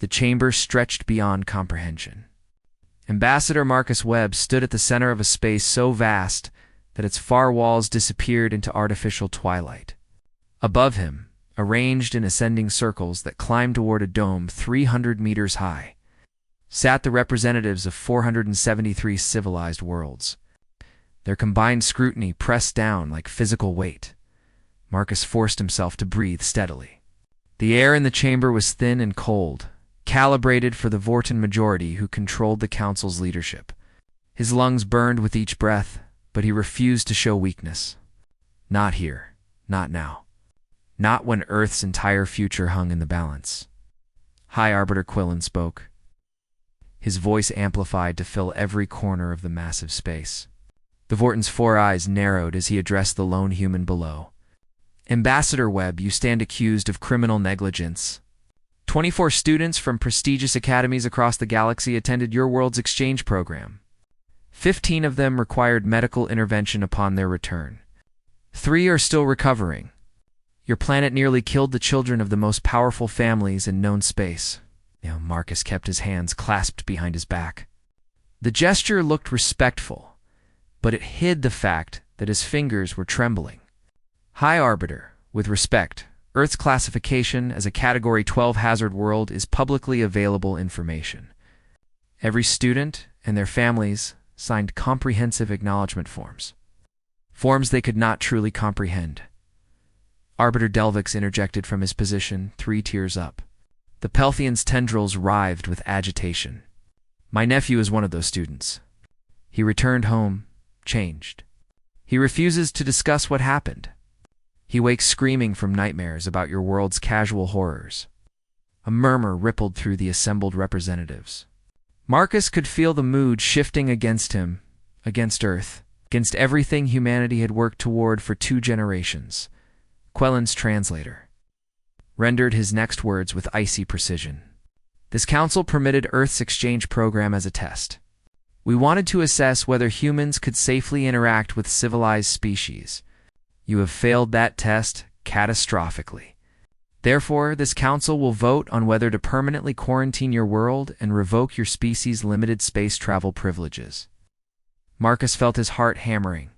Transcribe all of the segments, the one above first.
The chamber stretched beyond comprehension. Ambassador Marcus Webb stood at the center of a space so vast that its far walls disappeared into artificial twilight. Above him, arranged in ascending circles that climbed toward a dome 300 meters high, sat the representatives of 473 civilized worlds. Their combined scrutiny pressed down like physical weight. Marcus forced himself to breathe steadily. The air in the chamber was thin and cold, calibrated for the Vorton majority who controlled the council's leadership. His lungs burned with each breath, but he refused to show weakness. Not here, not now. Not when Earth's entire future hung in the balance. High Arbiter Quillen spoke. His voice amplified to fill every corner of the massive space. The Vorton's 4 eyes narrowed as he addressed the lone human below. Ambassador Webb, you stand accused of criminal negligence. 24 students from prestigious academies across the galaxy attended your world's exchange program. 15 of them required medical intervention upon their return. 3 are still recovering. Your planet nearly killed the children of the most powerful families in known space. Marcus kept his hands clasped behind his back. The gesture looked respectful, but it hid the fact that his fingers were trembling. High Arbiter, with respect, Earth's classification as a Category 12 hazard world is publicly available information. Every student and their families signed comprehensive acknowledgement forms. Forms they could not truly comprehend. Arbiter Delvix interjected from his position 3 tiers up. The Pelthian's tendrils writhed with agitation. My nephew is one of those students. He returned home, changed. He refuses to discuss what happened. He wakes screaming from nightmares about your world's casual horrors. A murmur rippled through the assembled representatives. Marcus could feel the mood shifting against him, against Earth, against everything humanity had worked toward for 2 generations. Quellen's translator rendered his next words with icy precision. This council permitted Earth's exchange program as a test. We wanted to assess whether humans could safely interact with civilized species. You have failed that test catastrophically. Therefore, this council will vote on whether to permanently quarantine your world and revoke your species' limited space travel privileges. Marcus felt his heart hammering.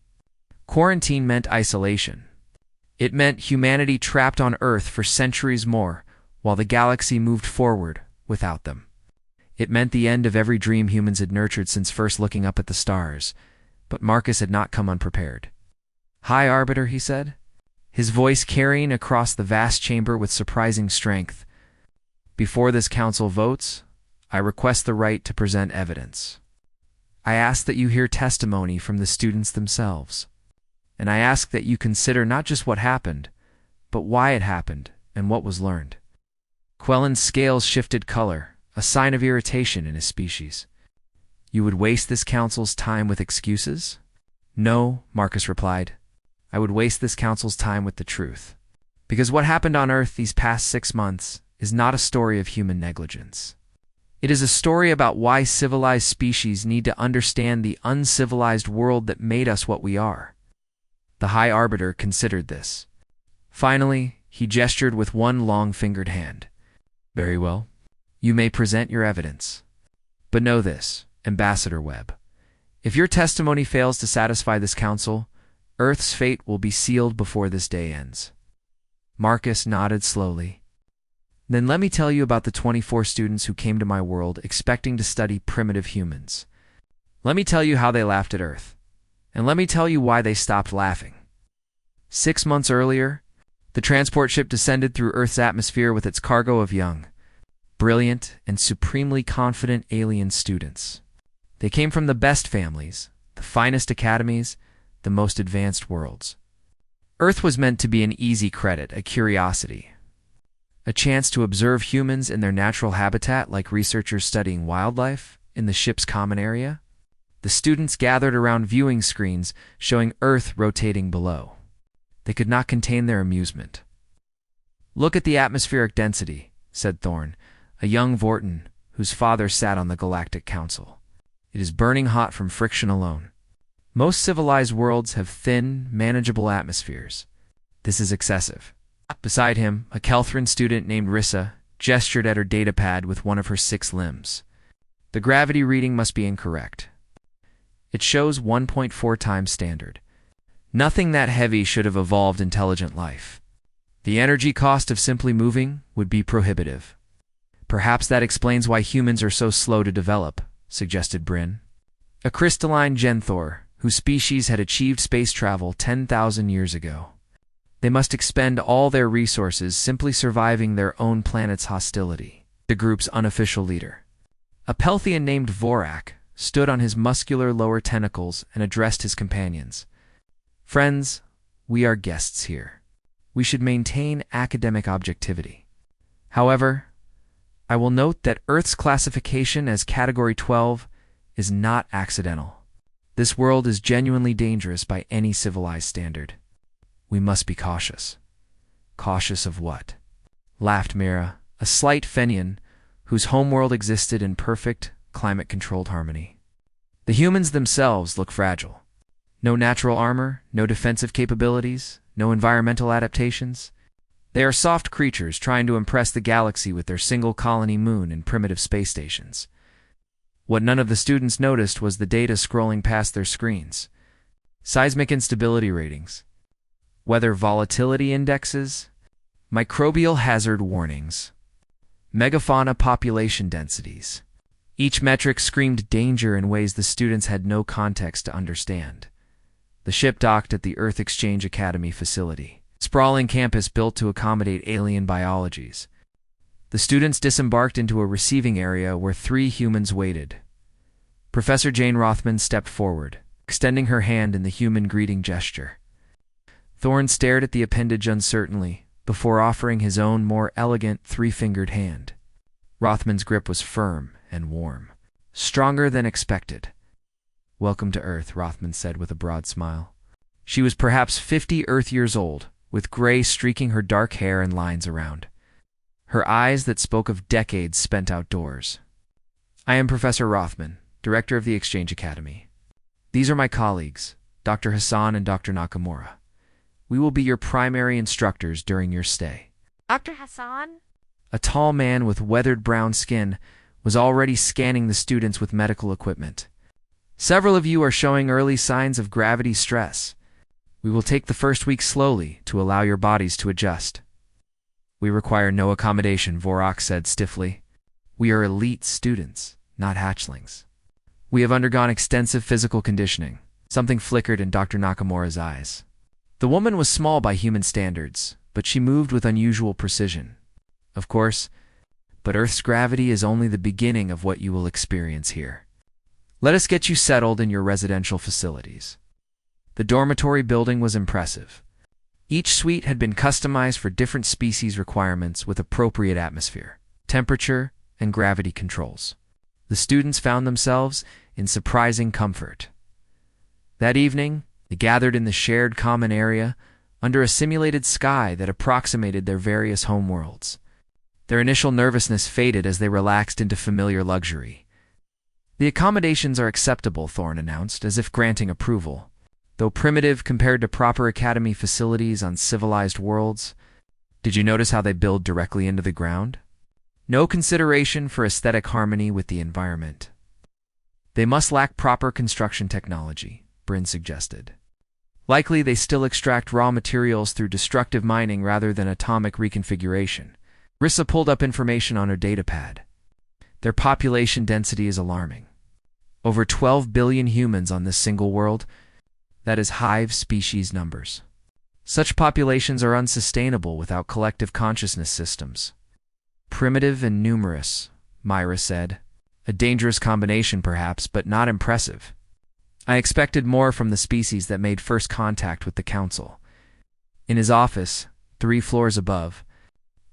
Quarantine meant isolation. It meant humanity trapped on Earth for centuries more, while the galaxy moved forward without them. It meant the end of every dream humans had nurtured since first looking up at the stars, but Marcus had not come unprepared. High Arbiter, he said, his voice carrying across the vast chamber with surprising strength. Before this council votes, I request the right to present evidence. I ask that you hear testimony from the students themselves. And I ask that you consider not just what happened, but why it happened and what was learned. Quellen's scales shifted color, a sign of irritation in his species. You would waste this council's time with excuses? No, Marcus replied. I would waste this council's time with the truth. Because what happened on Earth these past 6 months is not a story of human negligence. It is a story about why civilized species need to understand the uncivilized world that made us what we are. The High Arbiter considered this. Finally, he gestured with one long-fingered hand. Very well. You may present your evidence. But know this, Ambassador Webb. If your testimony fails to satisfy this council, Earth's fate will be sealed before this day ends. Marcus nodded slowly. Then let me tell you about the 24 students who came to my world expecting to study primitive humans. Let me tell you how they laughed at Earth. And let me tell you why they stopped laughing. 6 months earlier, the transport ship descended through Earth's atmosphere with its cargo of young, brilliant, and supremely confident alien students. They came from the best families, the finest academies, the most advanced worlds. Earth was meant to be an easy credit, a curiosity, a chance to observe humans in their natural habitat like researchers studying wildlife in the ship's common area. The students gathered around viewing screens showing Earth rotating below. They could not contain their amusement. Look at the atmospheric density, said Thorne, a young Vorton whose father sat on the Galactic Council. It is burning hot from friction alone. Most civilized worlds have thin, manageable atmospheres. This is excessive. Beside him, a Kelthran student named Rissa, gestured at her datapad with one of her 6 limbs. The gravity reading must be incorrect. It shows 1.4 times standard. Nothing that heavy should have evolved intelligent life. The energy cost of simply moving would be prohibitive. Perhaps that explains why humans are so slow to develop, suggested Bryn. A crystalline genthor, whose species had achieved space travel 10,000 years ago. They must expend all their resources simply surviving their own planet's hostility, the group's unofficial leader. A Pelthian named Vorak stood on his muscular lower tentacles and addressed his companions. Friends, we are guests here. We should maintain academic objectivity. However, I will note that Earth's classification as Category 12 is not accidental. This world is genuinely dangerous by any civilized standard. We must be cautious. Cautious of what? Laughed Mira, a slight Fenian whose homeworld existed in perfect, climate-controlled harmony. The humans themselves look fragile. No natural armor, no defensive capabilities, no environmental adaptations. They are soft creatures trying to impress the galaxy with their single-colony moon and primitive space stations. What none of the students noticed was the data scrolling past their screens. Seismic instability ratings, weather volatility indexes, microbial hazard warnings, megafauna population densities. Each metric screamed danger in ways the students had no context to understand. The ship docked at the Earth Exchange Academy facility, sprawling campus built to accommodate alien biologies. The students disembarked into a receiving area where 3 humans waited. Professor Jane Rothman stepped forward, extending her hand in the human greeting gesture. Thorne stared at the appendage uncertainly before offering his own more elegant 3-fingered hand. Rothman's grip was firm and warm, stronger than expected. "Welcome to Earth," Rothman said with a broad smile. She was perhaps 50 Earth years old, with gray streaking her dark hair and lines around. Her eyes that spoke of decades spent outdoors. "I am Professor Rothman, Director of the Exchange Academy. These are my colleagues, Dr. Hassan and Dr. Nakamura. We will be your primary instructors during your stay." Dr. Hassan? A tall man with weathered brown skin was already scanning the students with medical equipment. "Several of you are showing early signs of gravity stress. We will take the first week slowly to allow your bodies to adjust." "We require no accommodation," Vorak said stiffly. "We are elite students, not hatchlings. We have undergone extensive physical conditioning." Something flickered in Dr. Nakamura's eyes. The woman was small by human standards, but she moved with unusual precision. "Of course, but Earth's gravity is only the beginning of what you will experience here. Let us get you settled in your residential facilities." The dormitory building was impressive. Each suite had been customized for different species requirements with appropriate atmosphere, temperature, and gravity controls. The students found themselves in surprising comfort. That evening, they gathered in the shared common area under a simulated sky that approximated their various homeworlds. Their initial nervousness faded as they relaxed into familiar luxury. "The accommodations are acceptable," Thorne announced, as if granting approval. "Though primitive compared to proper academy facilities on civilized worlds. Did you notice how they build directly into the ground? No consideration for aesthetic harmony with the environment." "They must lack proper construction technology," Bryn suggested. "Likely they still extract raw materials through destructive mining rather than atomic reconfiguration." Rissa pulled up information on her datapad. "Their population density is alarming. Over 12 billion humans on this single world. That is hive species numbers. Such populations are unsustainable without collective consciousness systems." "Primitive and numerous," Myra said. "A dangerous combination, perhaps, but not impressive. I expected more from the species that made first contact with the Council." In his office, 3 floors above,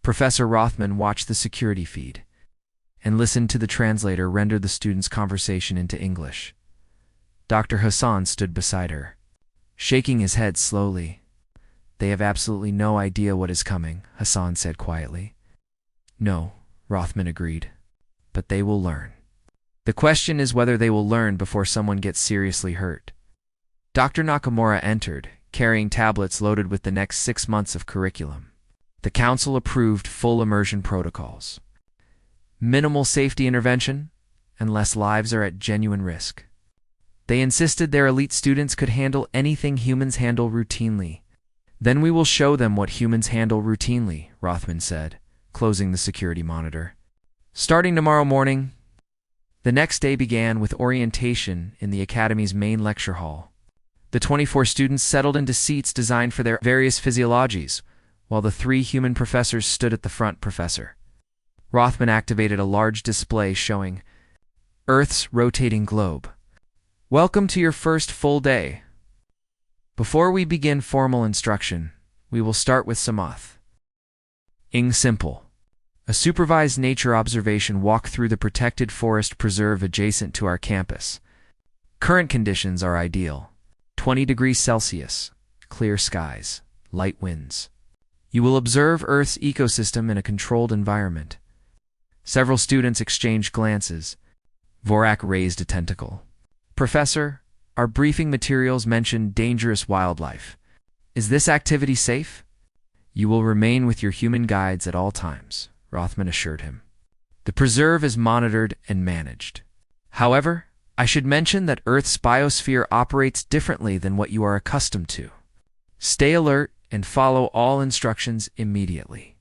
Professor Rothman watched the security feed and listened to the translator render the students' conversation into English. Dr. Hassan stood beside her, shaking his head slowly. "They have absolutely no idea what is coming," Hassan said quietly. "No," Rothman agreed, "but they will learn. The question is whether they will learn before someone gets seriously hurt." Dr. Nakamura entered, carrying tablets loaded with the next 6 months of curriculum. The council approved full immersion protocols. Minimal safety intervention, unless lives are at genuine risk. They insisted their elite students could handle anything humans handle routinely. Then we will show them what humans handle routinely, Rothman said, closing the security monitor. Starting tomorrow morning, the next day began with orientation in the Academy's main lecture hall. The 24 students settled into seats designed for their various physiologies, while the 3 human professors stood at the front. Professor Rothman activated a large display showing Earth's rotating globe. Welcome to your first full day. Before we begin formal instruction, we will start with some simple. A supervised nature observation walk through the protected forest preserve adjacent to our campus. Current conditions are ideal. 20 degrees Celsius, clear skies, light winds. You will observe Earth's ecosystem in a controlled environment. Several students exchanged glances. Vorak raised a tentacle. Professor, our briefing materials mention dangerous wildlife. Is this activity safe? You will remain with your human guides at all times, Rothman assured him. The preserve is monitored and managed. However, I should mention that Earth's biosphere operates differently than what you are accustomed to. Stay alert and follow all instructions immediately.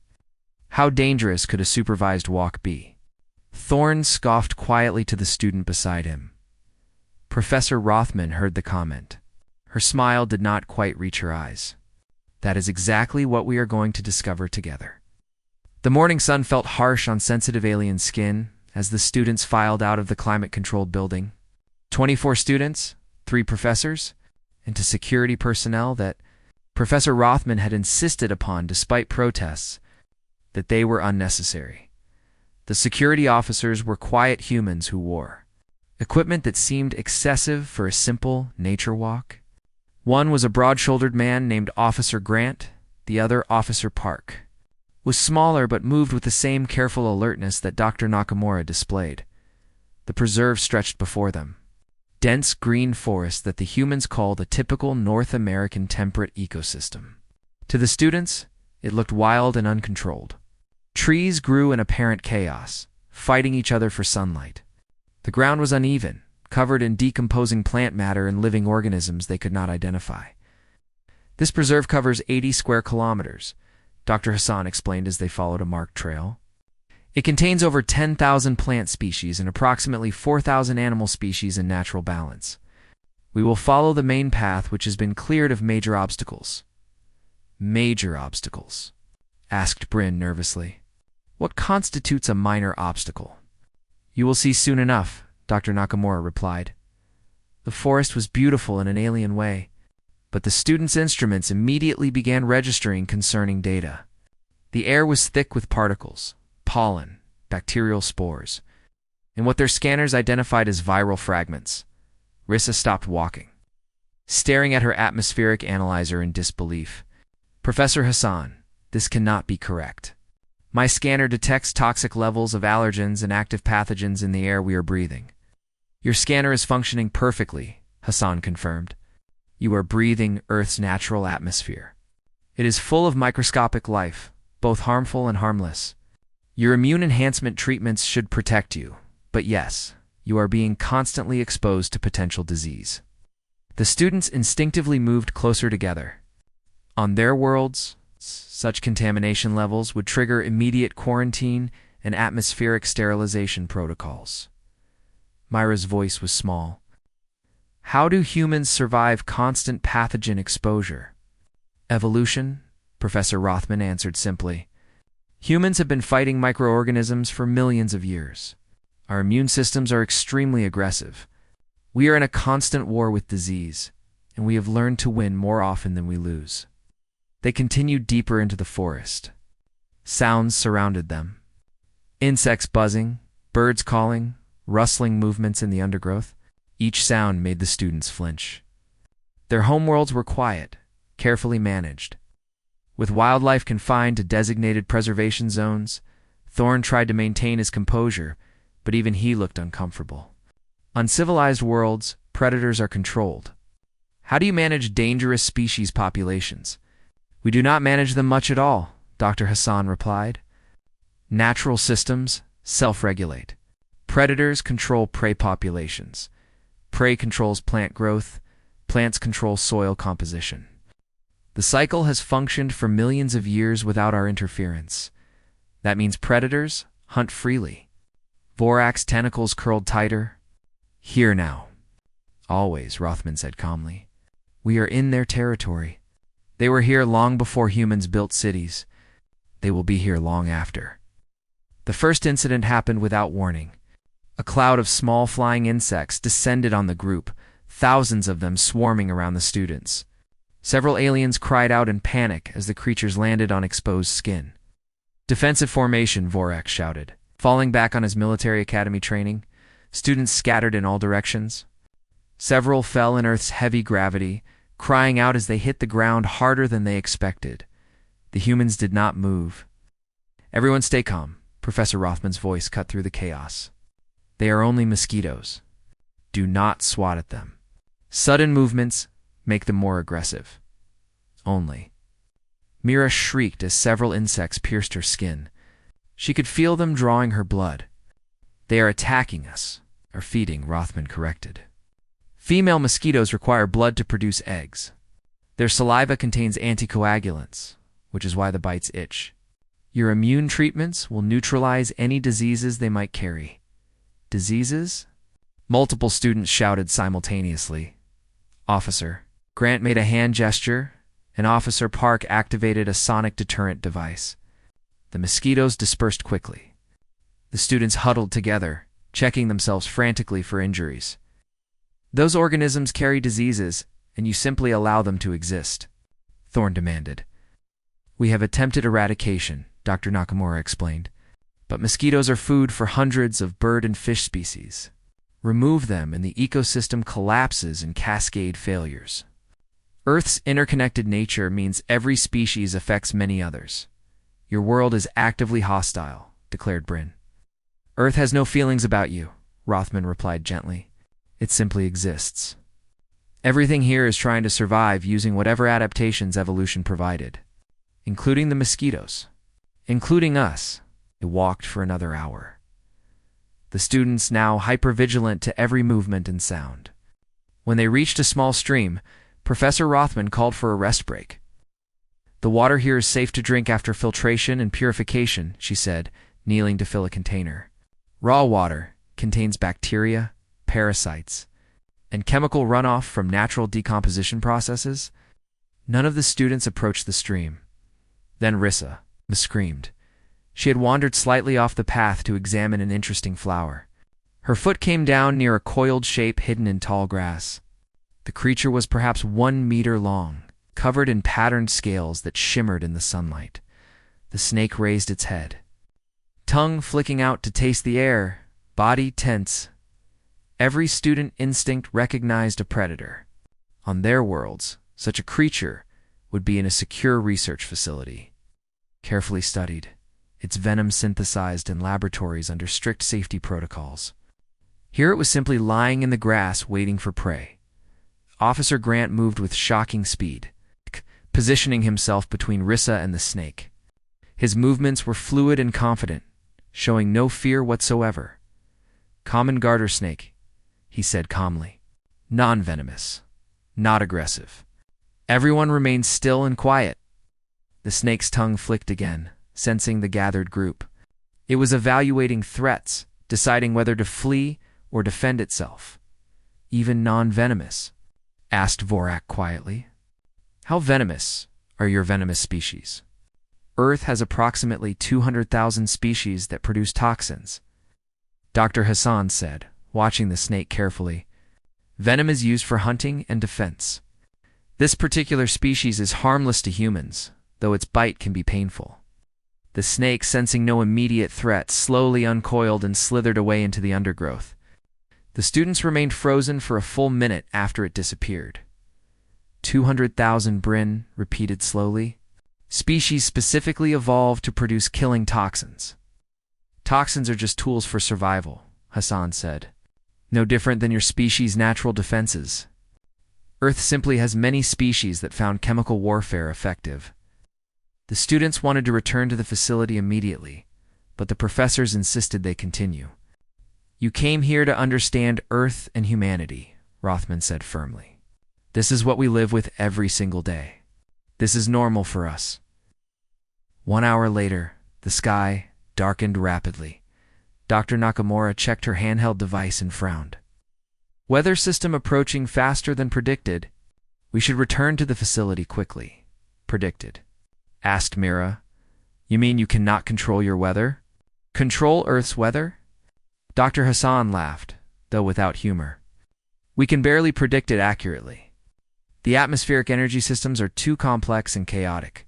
How dangerous could a supervised walk be? Thorne scoffed quietly to the student beside him. Professor Rothman heard the comment. Her smile did not quite reach her eyes. That is exactly what we are going to discover together. The morning sun felt harsh on sensitive alien skin as the students filed out of the climate-controlled building. 24 students, 3 professors, and to security personnel that Professor Rothman had insisted upon despite protests that they were unnecessary. The security officers were quiet humans who wore equipment that seemed excessive for a simple nature walk. One was a broad-shouldered man named Officer Grant, the other Officer Park. Was smaller but moved with the same careful alertness that Dr. Nakamura displayed. The preserve stretched before them. Dense green forest that the humans called a typical North American temperate ecosystem. To the students, it looked wild and uncontrolled. Trees grew in apparent chaos, fighting each other for sunlight. The ground was uneven, covered in decomposing plant matter and living organisms they could not identify. This preserve covers 80 square kilometers, Dr. Hassan explained as they followed a marked trail. It contains over 10,000 plant species and approximately 4,000 animal species in natural balance. We will follow the main path, which has been cleared of major obstacles. Major obstacles? Asked Bryn nervously. What constitutes a minor obstacle? You will see soon enough, Dr. Nakamura replied. The forest was beautiful in an alien way, but the students' instruments immediately began registering concerning data. The air was thick with particles, pollen, bacterial spores, and what their scanners identified as viral fragments. Rissa stopped walking, staring at her atmospheric analyzer in disbelief. Professor Hassan, this cannot be correct. My scanner detects toxic levels of allergens and active pathogens in the air we are breathing. Your scanner is functioning perfectly, Hassan confirmed. You are breathing Earth's natural atmosphere. It is full of microscopic life, both harmful and harmless. Your immune enhancement treatments should protect you, but yes, you are being constantly exposed to potential disease. The students instinctively moved closer together. On their worlds, such contamination levels would trigger immediate quarantine and atmospheric sterilization protocols. Myra's voice was small. How do humans survive constant pathogen exposure? Evolution, Professor Rothman answered simply. Humans have been fighting microorganisms for millions of years. Our immune systems are extremely aggressive. We are in a constant war with disease, and we have learned to win more often than we lose. They continued deeper into the forest. Sounds surrounded them. Insects buzzing, birds calling, rustling movements in the undergrowth. Each sound made the students flinch. Their homeworlds were quiet, carefully managed. With wildlife confined to designated preservation zones, Thorne tried to maintain his composure, but even he looked uncomfortable. On civilized worlds, predators are controlled. How do you manage dangerous species populations? We do not manage them much at all, Dr. Hassan replied. Natural systems self-regulate. Predators control prey populations. Prey controls plant growth. Plants control soil composition. The cycle has functioned for millions of years without our interference. That means predators hunt freely. Vorak's tentacles curled tighter. Here now. Always, Rothman said calmly. We are in their territory. They were here long before humans built cities. They will be here long after. The first incident happened without warning. A cloud of small flying insects descended on the group, thousands of them swarming around the students. Several aliens cried out in panic as the creatures landed on exposed skin. Defensive formation, Vorak shouted. Falling back on his military academy training, students scattered in all directions. Several fell in Earth's heavy gravity, crying out as they hit the ground harder than they expected. The humans did not move. Everyone stay calm, Professor Rothman's voice cut through the chaos. They are only mosquitoes. Do not swat at them. Sudden movements make them more aggressive. Only. Mira shrieked as several insects pierced her skin. She could feel them drawing her blood. They are attacking us, or feeding, Rothman corrected. Female mosquitoes require blood to produce eggs. Their saliva contains anticoagulants, which is why the bites itch. Your immune treatments will neutralize any diseases they might carry. Diseases? Multiple students shouted simultaneously. Officer. Grant made a hand gesture, and Officer Park activated a sonic deterrent device. The mosquitoes dispersed quickly. The students huddled together, checking themselves frantically for injuries. Those organisms carry diseases, and you simply allow them to exist, Thorne demanded. We have attempted eradication, Dr. Nakamura explained, but mosquitoes are food for hundreds of bird and fish species. Remove them and the ecosystem collapses in cascade failures. Earth's interconnected nature means every species affects many others. Your world is actively hostile, declared Bryn. Earth has no feelings about you, Rothman replied gently. It simply exists. Everything here is trying to survive using whatever adaptations evolution provided, including the mosquitoes, including us. It walked for another hour. The students now hypervigilant to every movement and sound. When they reached a small stream, Professor Rothman called for a rest break. The water here is safe to drink after filtration and purification, she said, kneeling to fill a container. Raw water contains bacteria, parasites, and chemical runoff from natural decomposition processes. None of the students approached the stream. Then Rissa screamed. She had wandered slightly off the path to examine an interesting flower. Her foot came down near a coiled shape hidden in tall grass. The creature was perhaps 1 meter long, covered in patterned scales that shimmered in the sunlight. The snake raised its head. Tongue flicking out to taste the air, body tense. Every student instinct recognized a predator. On their worlds, such a creature would be in a secure research facility. Carefully studied, its venom synthesized in laboratories under strict safety protocols. Here it was simply lying in the grass waiting for prey. Officer Grant moved with shocking speed, positioning himself between Rissa and the snake. His movements were fluid and confident, showing no fear whatsoever. Common garter snake, he said calmly. Non-venomous, not aggressive. Everyone remained still and quiet. The snake's tongue flicked again, sensing the gathered group. It was evaluating threats, deciding whether to flee or defend itself. Even non-venomous, asked Vorak quietly. How venomous are your venomous species? Earth has approximately 200,000 species that produce toxins, Dr. Hassan said, watching the snake carefully. Venom is used for hunting and defense. This particular species is harmless to humans, though its bite can be painful. The snake, sensing no immediate threat, slowly uncoiled and slithered away into the undergrowth. The students remained frozen for a full minute after it disappeared. 200,000 Bryn repeated slowly. Species specifically evolved to produce killing toxins. Toxins are just tools for survival, Hassan said. No different than your species' natural defenses. Earth simply has many species that found chemical warfare effective. The students wanted to return to the facility immediately, but the professors insisted they continue. "You came here to understand Earth and humanity," Rothman said firmly. "This is what we live with every single day. This is normal for us." 1 hour later, the sky darkened rapidly. Dr. Nakamura checked her handheld device and frowned. "Weather system approaching faster than predicted. We should return to the facility quickly." "Predicted?" asked Mira. "You mean you cannot control your weather?" "Control Earth's weather?" Dr. Hassan laughed, though without humor. "We can barely predict it accurately. The atmospheric energy systems are too complex and chaotic.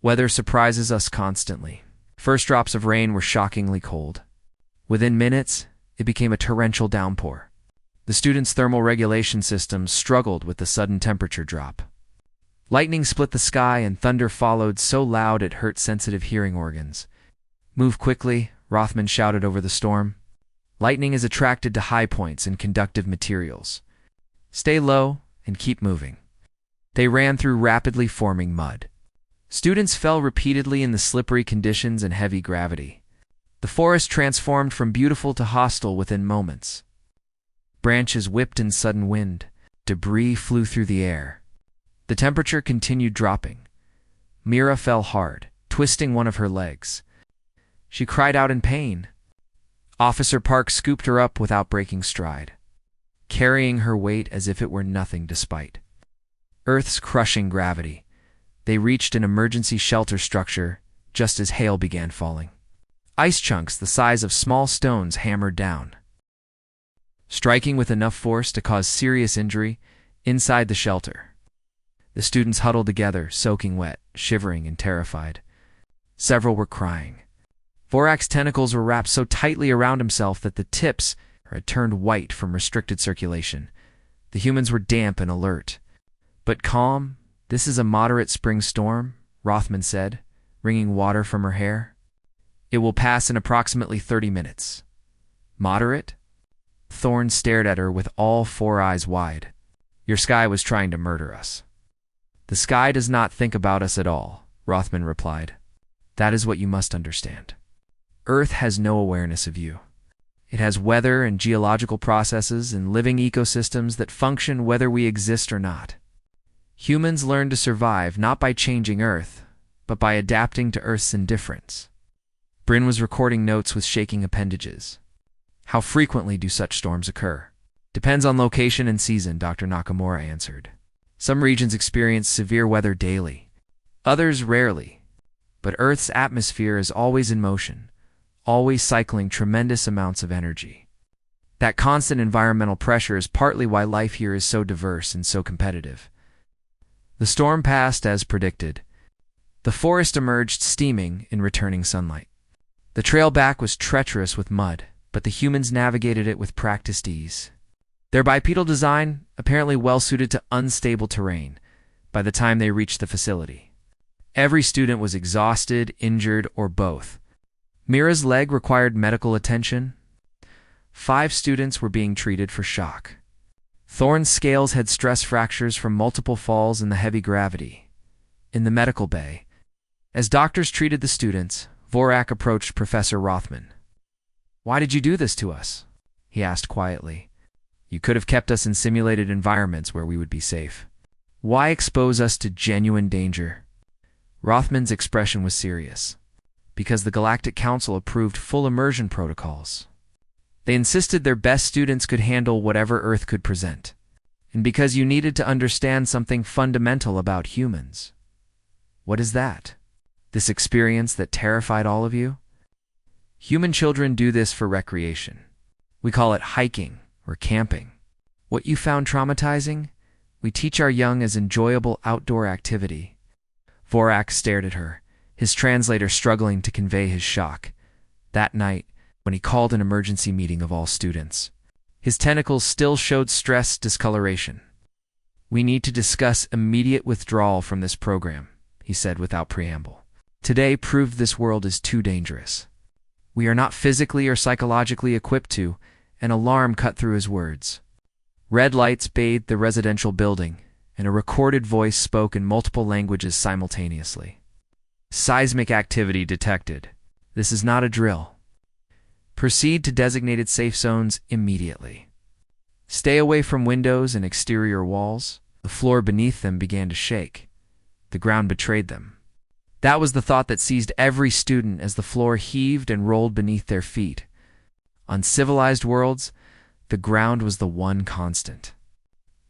Weather surprises us constantly." First drops of rain were shockingly cold. Within minutes, it became a torrential downpour. The students' thermal regulation systems struggled with the sudden temperature drop. Lightning split the sky and thunder followed so loud it hurt sensitive hearing organs. "Move quickly," Rothman shouted over the storm. "Lightning is attracted to high points in conductive materials. Stay low and keep moving." They ran through rapidly forming mud. Students fell repeatedly in the slippery conditions and heavy gravity. The forest transformed from beautiful to hostile within moments. Branches whipped in sudden wind. Debris flew through the air. The temperature continued dropping. Mira fell hard, twisting one of her legs. She cried out in pain. Officer Park scooped her up without breaking stride, carrying her weight as if it were nothing despite Earth's crushing gravity. They reached an emergency shelter structure just as hail began falling. Ice chunks the size of small stones hammered down, striking with enough force to cause serious injury inside the shelter. The students huddled together, soaking wet, shivering and terrified. Several were crying. Vorak's tentacles were wrapped so tightly around himself that the tips had turned white from restricted circulation. The humans were damp and alert. "But calm. This is a moderate spring storm," Rothman said, wringing water from her hair. "It will pass in approximately 30 minutes. "Moderate?" Thorne stared at her with all 4 eyes wide. "Your sky was trying to murder us." "The sky does not think about us at all," Rothman replied. "That is what you must understand. Earth has no awareness of you. It has weather and geological processes and living ecosystems that function whether we exist or not. Humans learn to survive not by changing Earth, but by adapting to Earth's indifference." Bryn was recording notes with shaking appendages. "How frequently do such storms occur?" "Depends on location and season," Dr. Nakamura answered. "Some regions experience severe weather daily, others rarely. But Earth's atmosphere is always in motion, always cycling tremendous amounts of energy. That constant environmental pressure is partly why life here is so diverse and so competitive." The storm passed as predicted. The forest emerged steaming in returning sunlight. The trail back was treacherous with mud, but the humans navigated it with practiced ease. Their bipedal design apparently well suited to unstable terrain by the time they reached the facility. Every student was exhausted, injured, or both. Mira's leg required medical attention. 5 students were being treated for shock. Thorne's scales had stress fractures from multiple falls in the heavy gravity. In the medical bay, as doctors treated the students, Vorak approached Professor Rothman. "Why did you do this to us?" he asked quietly. "You could have kept us in simulated environments where we would be safe. Why expose us to genuine danger?" Rothman's expression was serious. "Because the Galactic Council approved full immersion protocols. They insisted their best students could handle whatever Earth could present. And because you needed to understand something fundamental about humans." "What is that?" "This experience that terrified all of you?" "Human children do this for recreation. We call it hiking or camping. What you found traumatizing, we teach our young as enjoyable outdoor activity." Vorak stared at her, his translator struggling to convey his shock. That night, when he called an emergency meeting of all students, his tentacles still showed stress discoloration. "We need to discuss immediate withdrawal from this program," he said without preamble. "Today proved this world is too dangerous. We are not physically or psychologically equipped to." An alarm cut through his words. Red lights bathed the residential building, and a recorded voice spoke in multiple languages simultaneously. Seismic activity detected. This is not a drill. Proceed to designated safe zones immediately. Stay away from windows and exterior walls. The floor beneath them began to shake. The ground betrayed them. That was the thought that seized every student as the floor heaved and rolled beneath their feet. On civilized worlds, the ground was the one constant.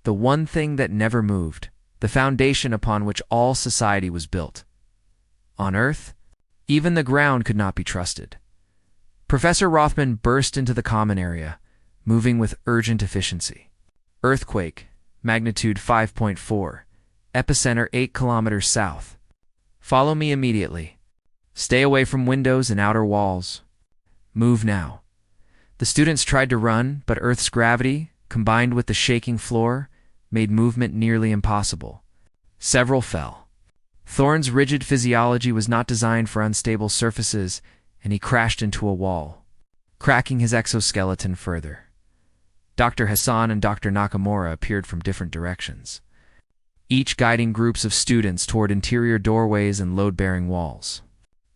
The one thing that never moved, the foundation upon which all society was built. On Earth, even the ground could not be trusted. Professor Rothman burst into the common area, moving with urgent efficiency. Earthquake, magnitude 5.4, epicenter 8 kilometers south. Follow me immediately. Stay away from windows and outer walls. Move now. The students tried to run, but Earth's gravity, combined with the shaking floor, made movement nearly impossible. Several fell. Thorne's rigid physiology was not designed for unstable surfaces, and he crashed into a wall, cracking his exoskeleton further. Dr. Hassan and Dr. Nakamura appeared from different directions, each guiding groups of students toward interior doorways and load-bearing walls.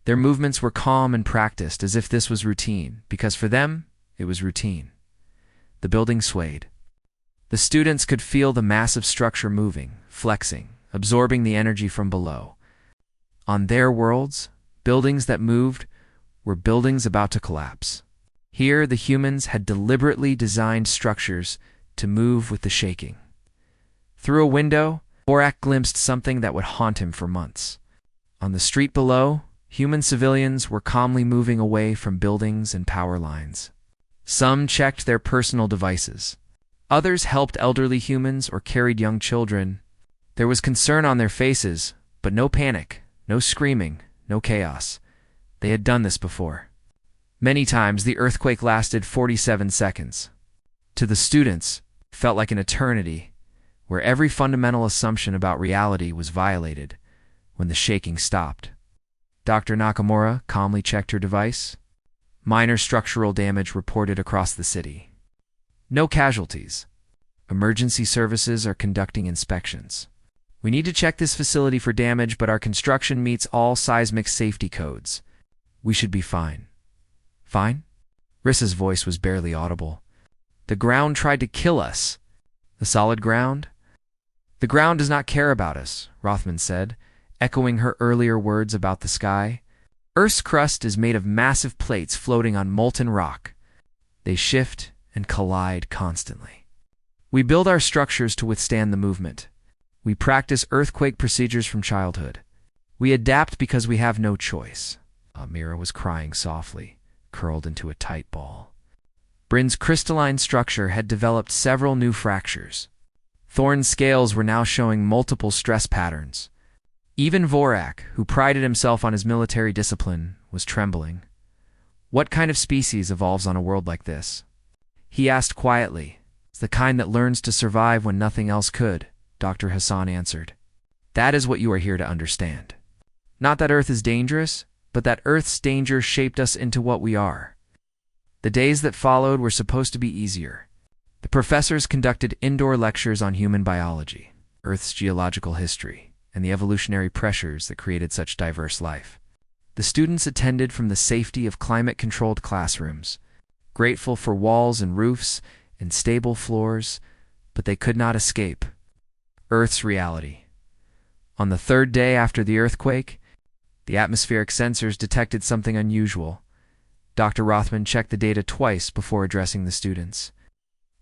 Their movements were calm and practiced, as if this was routine, because for them, it was routine. The building swayed. The students could feel the massive structure moving, flexing, absorbing the energy from below. On their worlds, buildings that moved were buildings about to collapse. Here, the humans had deliberately designed structures to move with the shaking. Through a window, Borak glimpsed something that would haunt him for months. On the street below, human civilians were calmly moving away from buildings and power lines. Some checked their personal devices. Others helped elderly humans or carried young children. There was concern on their faces, but no panic, no screaming, no chaos. They had done this before. Many times, the earthquake lasted 47 seconds. To the students, it felt like an eternity, where every fundamental assumption about reality was violated when the shaking stopped. Dr. Nakamura calmly checked her device. Minor structural damage reported across the city. No casualties. Emergency services are conducting inspections. We need to check this facility for damage, but our construction meets all seismic safety codes. We should be fine. Fine? Rissa's voice was barely audible. The ground tried to kill us. The solid ground? The ground does not care about us, Rothman said, echoing her earlier words about the sky. Earth's crust is made of massive plates floating on molten rock. They shift and collide constantly. We build our structures to withstand the movement. We practice earthquake procedures from childhood. We adapt because we have no choice. Amira was crying softly, curled into a tight ball. Bryn's crystalline structure had developed several new fractures. Thorne's scales were now showing multiple stress patterns. Even Vorak, who prided himself on his military discipline, was trembling. What kind of species evolves on a world like this? He asked quietly. It's the kind that learns to survive when nothing else could, Dr. Hassan answered. That is what you are here to understand. Not that Earth is dangerous, but that Earth's danger shaped us into what we are. The days that followed were supposed to be easier. The professors conducted indoor lectures on human biology, Earth's geological history, and the evolutionary pressures that created such diverse life. The students attended from the safety of climate-controlled classrooms, grateful for walls and roofs and stable floors, but they could not escape Earth's reality. On the third day after the earthquake, the atmospheric sensors detected something unusual. Dr. Rothman checked the data twice before addressing the students.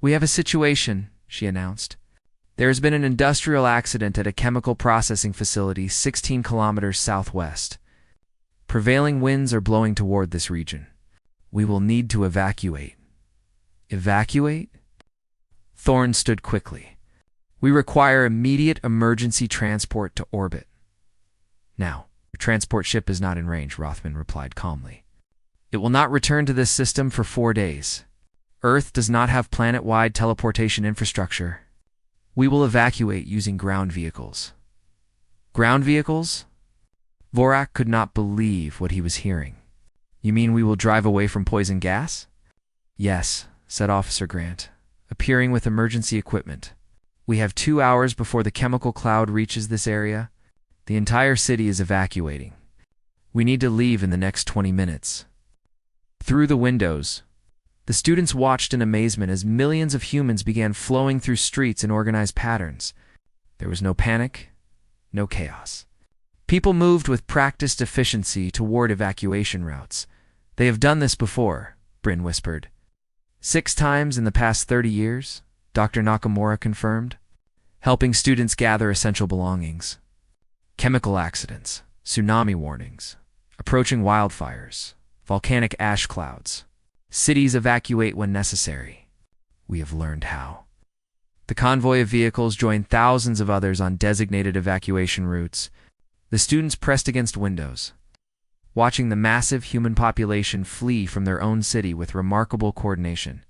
We have a situation, she announced. There has been an industrial accident at a chemical processing facility 16 kilometers southwest. Prevailing winds are blowing toward this region. We will need to evacuate. Evacuate? Thorne stood quickly. We require immediate emergency transport to orbit. Now, your transport ship is not in range, Rothman replied calmly. It will not return to this system for 4 days. Earth does not have planet-wide teleportation infrastructure. We will evacuate using ground vehicles. Ground vehicles? Vorak could not believe what he was hearing. You mean we will drive away from poison gas? Yes, said Officer Grant, appearing with emergency equipment. We have 2 hours before the chemical cloud reaches this area. The entire city is evacuating. We need to leave in the next 20 minutes. Through the windows, the students watched in amazement as millions of humans began flowing through streets in organized patterns. There was no panic, no chaos. People moved with practiced efficiency toward evacuation routes. They have done this before, Bryn whispered. 6 times in the past 30 years, Dr. Nakamura confirmed, helping students gather essential belongings. Chemical accidents, tsunami warnings, approaching wildfires, volcanic ash clouds. Cities evacuate when necessary. We have learned how. The convoy of vehicles joined thousands of others on designated evacuation routes. The students pressed against windows, watching the massive human population flee from their own city with remarkable coordination.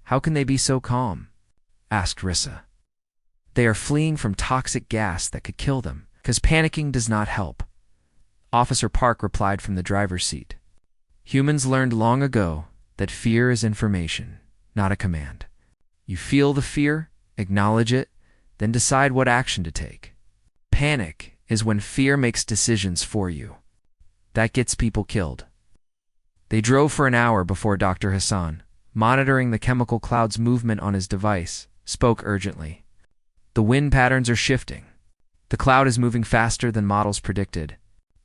How can they be so calm? Asked Rissa. They are fleeing from toxic gas that could kill them, because panicking does not help. Officer Park replied from the driver's seat. Humans learned long ago that fear is information, not a command. You feel the fear, acknowledge it, then decide what action to take. Panic is when fear makes decisions for you. That gets people killed. They drove for an hour before Dr. Hassan, monitoring the chemical cloud's movement on his device, spoke urgently. The wind patterns are shifting. The cloud is moving faster than models predicted.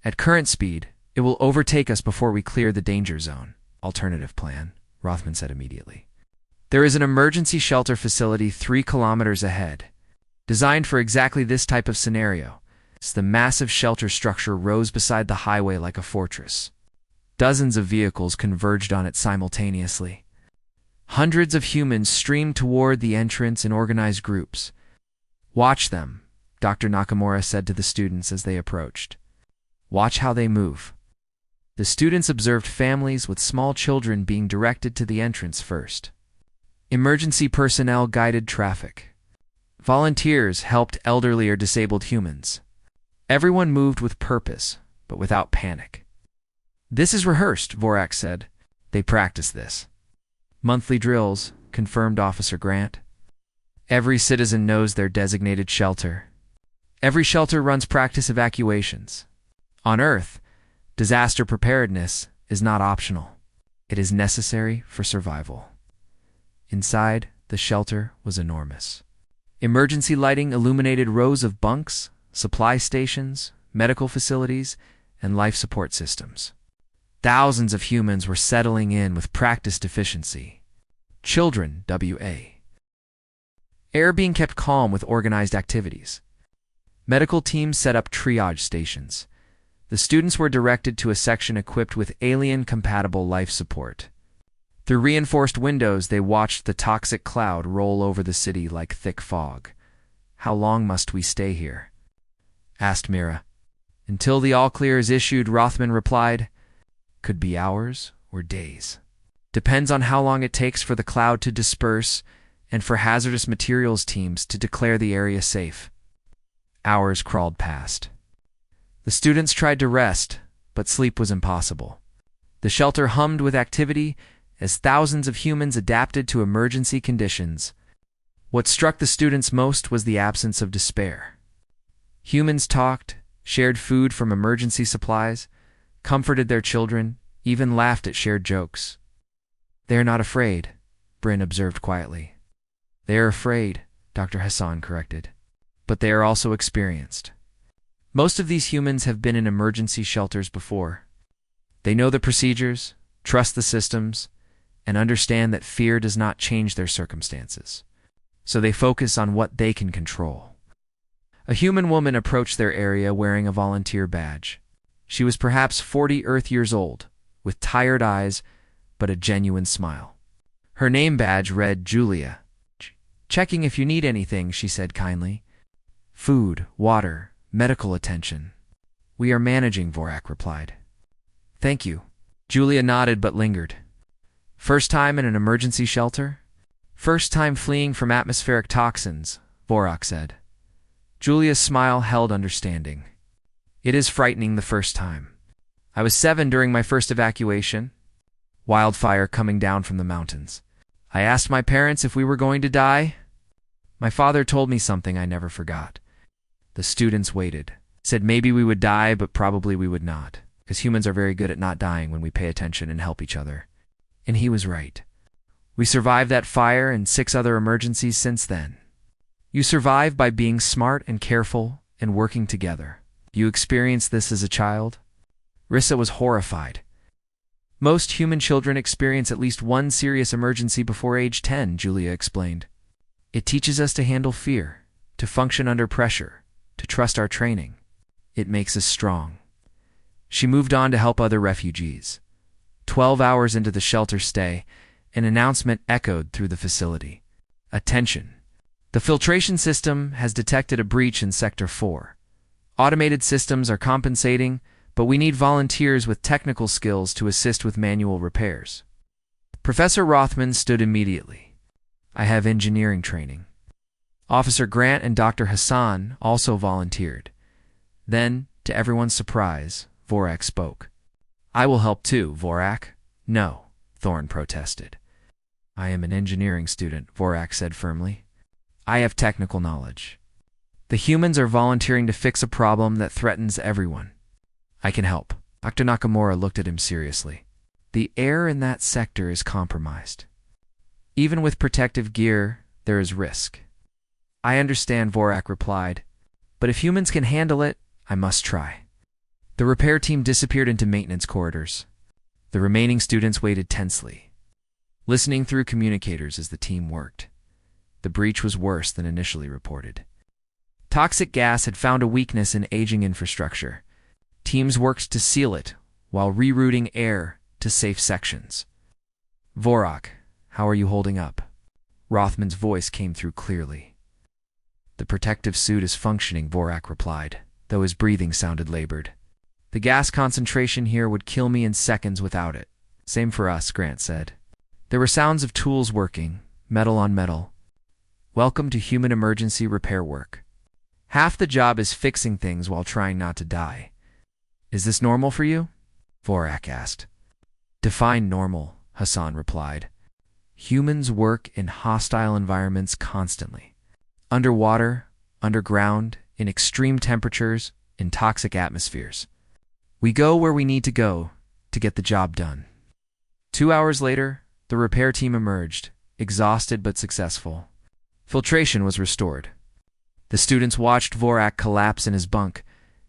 At current speed, it will overtake us before we clear the danger zone. Alternative plan, Rothman said immediately. There is an emergency shelter facility 3 kilometers ahead, designed for exactly this type of scenario. The massive shelter structure rose beside the highway like a fortress. Dozens of vehicles converged on it simultaneously. Hundreds of humans streamed toward the entrance in organized groups. Watch them, Dr. Nakamura said to the students as they approached. Watch how they move. The students observed families with small children being directed to the entrance first. Emergency personnel guided traffic. Volunteers helped elderly or disabled humans. Everyone moved with purpose, but without panic. This is rehearsed, Vorak said. They practice this. Monthly drills, confirmed Officer Grant. Every citizen knows their designated shelter. Every shelter runs practice evacuations. On Earth, disaster preparedness is not optional. It is necessary for survival. Inside, the shelter was enormous. Emergency lighting illuminated rows of bunks, supply stations, medical facilities, and life support systems. Thousands of humans were settling in with practiced efficiency. Children, W.A. Air being kept calm with organized activities. Medical teams set up triage stations. The students were directed to a section equipped with alien-compatible life support. Through reinforced windows, they watched the toxic cloud roll over the city like thick fog. How long must we stay here? Asked Mira. Until the all-clear is issued, Rothman replied. Could be hours or days. Depends on how long it takes for the cloud to disperse and for hazardous materials teams to declare the area safe. Hours crawled past. The students tried to rest, but sleep was impossible. The shelter hummed with activity as thousands of humans adapted to emergency conditions. What struck the students most was the absence of despair. Humans talked, shared food from emergency supplies, comforted their children, even laughed at shared jokes. They are not afraid, Bryn observed quietly. They are afraid, Dr. Hassan corrected. But they are also experienced. Most of these humans have been in emergency shelters before. They know the procedures, trust the systems, and understand that fear does not change their circumstances. So they focus on what they can control. A human woman approached their area wearing a volunteer badge. She was perhaps 40 Earth years old, with tired eyes, but a genuine smile. Her name badge read Julia. Checking if you need anything, she said kindly. Food, water, medical attention. We are managing, Vorak replied. Thank you. Julia nodded but lingered. First time in an emergency shelter? First time fleeing from atmospheric toxins, Vorak said. Julia's smile held understanding. It is frightening the first time. I was 7 during my first evacuation. Wildfire coming down from the mountains. I asked my parents if we were going to die. My father told me something I never forgot. The students waited. Said maybe we would die, but probably we would not. because humans are very good at not dying when we pay attention and help each other. And he was right. We survived that fire and 6 other emergencies since then. You survive by being smart and careful and working together. You experienced this as a child? Rissa was horrified. Most human children experience at least one serious emergency before age 10, Julia explained. It teaches us to handle fear, to function under pressure, to trust our training. It makes us strong. She moved on to help other refugees. 12 hours into the shelter stay, an announcement echoed through the facility. Attention! The filtration system has detected a breach in Sector 4. Automated systems are compensating, but we need volunteers with technical skills to assist with manual repairs. Professor Rothman stood immediately. I have engineering training. Officer Grant and Dr. Hassan also volunteered. Then, to everyone's surprise, Vorak spoke. I will help too, Vorak. No, Thorn protested. I am an engineering student, Vorak said firmly. I have technical knowledge. The humans are volunteering to fix a problem that threatens everyone. I can help. Dr. Nakamura looked at him seriously. The air in that sector is compromised. Even with protective gear, there is risk. I understand, Vorak replied, but if humans can handle it, I must try. The repair team disappeared into maintenance corridors. The remaining students waited tensely, listening through communicators as the team worked. The breach was worse than initially reported. Toxic gas had found a weakness in aging infrastructure. Teams worked to seal it while rerouting air to safe sections. Vorak, how are you holding up? Rothman's voice came through clearly. The protective suit is functioning, Vorak replied, though his breathing sounded labored. The gas concentration here would kill me in seconds without it. Same for us, Grant said. There were sounds of tools working, metal on metal. Welcome to human emergency repair work. Half the job is fixing things while trying not to die. Is this normal for you? Vorak asked. Define normal, Hassan replied. Humans work in hostile environments constantly. Underwater, underground, in extreme temperatures, in toxic atmospheres. We go where we need to go to get the job done. 2 hours later, the repair team emerged, exhausted but successful. Filtration was restored. The students watched Vorak collapse in his bunk,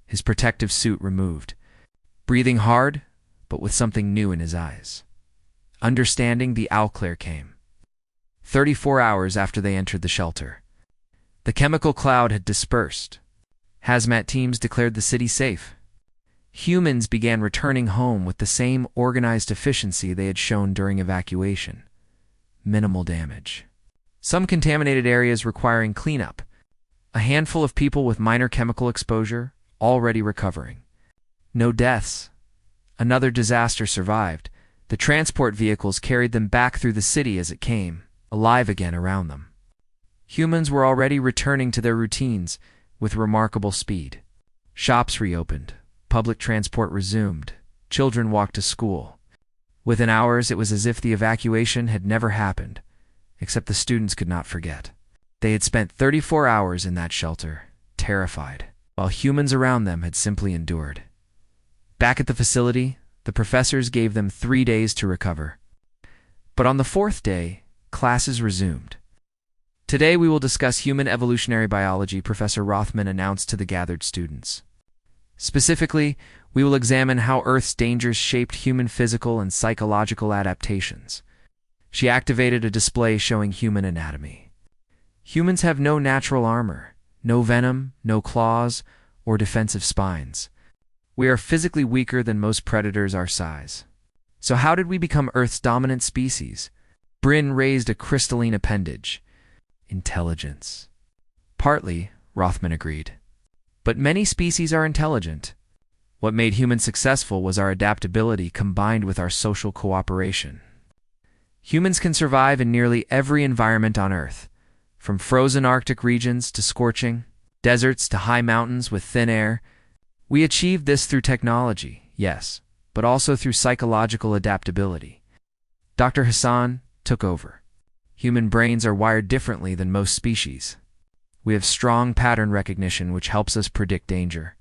his protective suit removed, breathing hard, but with something new in his eyes. Understanding, the outclair came. 34 hours after they entered the shelter. The chemical cloud had dispersed. Hazmat teams declared the city safe. Humans began returning home with the same organized efficiency they had shown during evacuation. Minimal damage. Some contaminated areas requiring cleanup. A handful of people with minor chemical exposure, already recovering. No deaths. Another disaster survived. The transport vehicles carried them back through the city as it came, alive again around them. Humans were already returning to their routines with remarkable speed. Shops reopened. Public transport resumed. Children walked to school. Within hours, it was as if the evacuation had never happened, except the students could not forget. They had spent 34 hours in that shelter, terrified, while humans around them had simply endured. Back at the facility, the professors gave them 3 days to recover. But on the 4th day, classes resumed. Today we will discuss human evolutionary biology, Professor Rothman announced to the gathered students. Specifically, we will examine how Earth's dangers shaped human physical and psychological adaptations. She activated a display showing human anatomy. Humans have no natural armor, no venom, no claws, or defensive spines. We are physically weaker than most predators our size. So how did we become Earth's dominant species? Bryn raised a crystalline appendage. Intelligence. Partly, Rothman agreed. But many species are intelligent. What made humans successful was our adaptability combined with our social cooperation. Humans can survive in nearly every environment on Earth, from frozen Arctic regions to scorching deserts to high mountains with thin air. We achieved this through technology, yes, but also through psychological adaptability. Dr. Hassan took over. Human brains are wired differently than most species. We have strong pattern recognition, which helps us predict danger.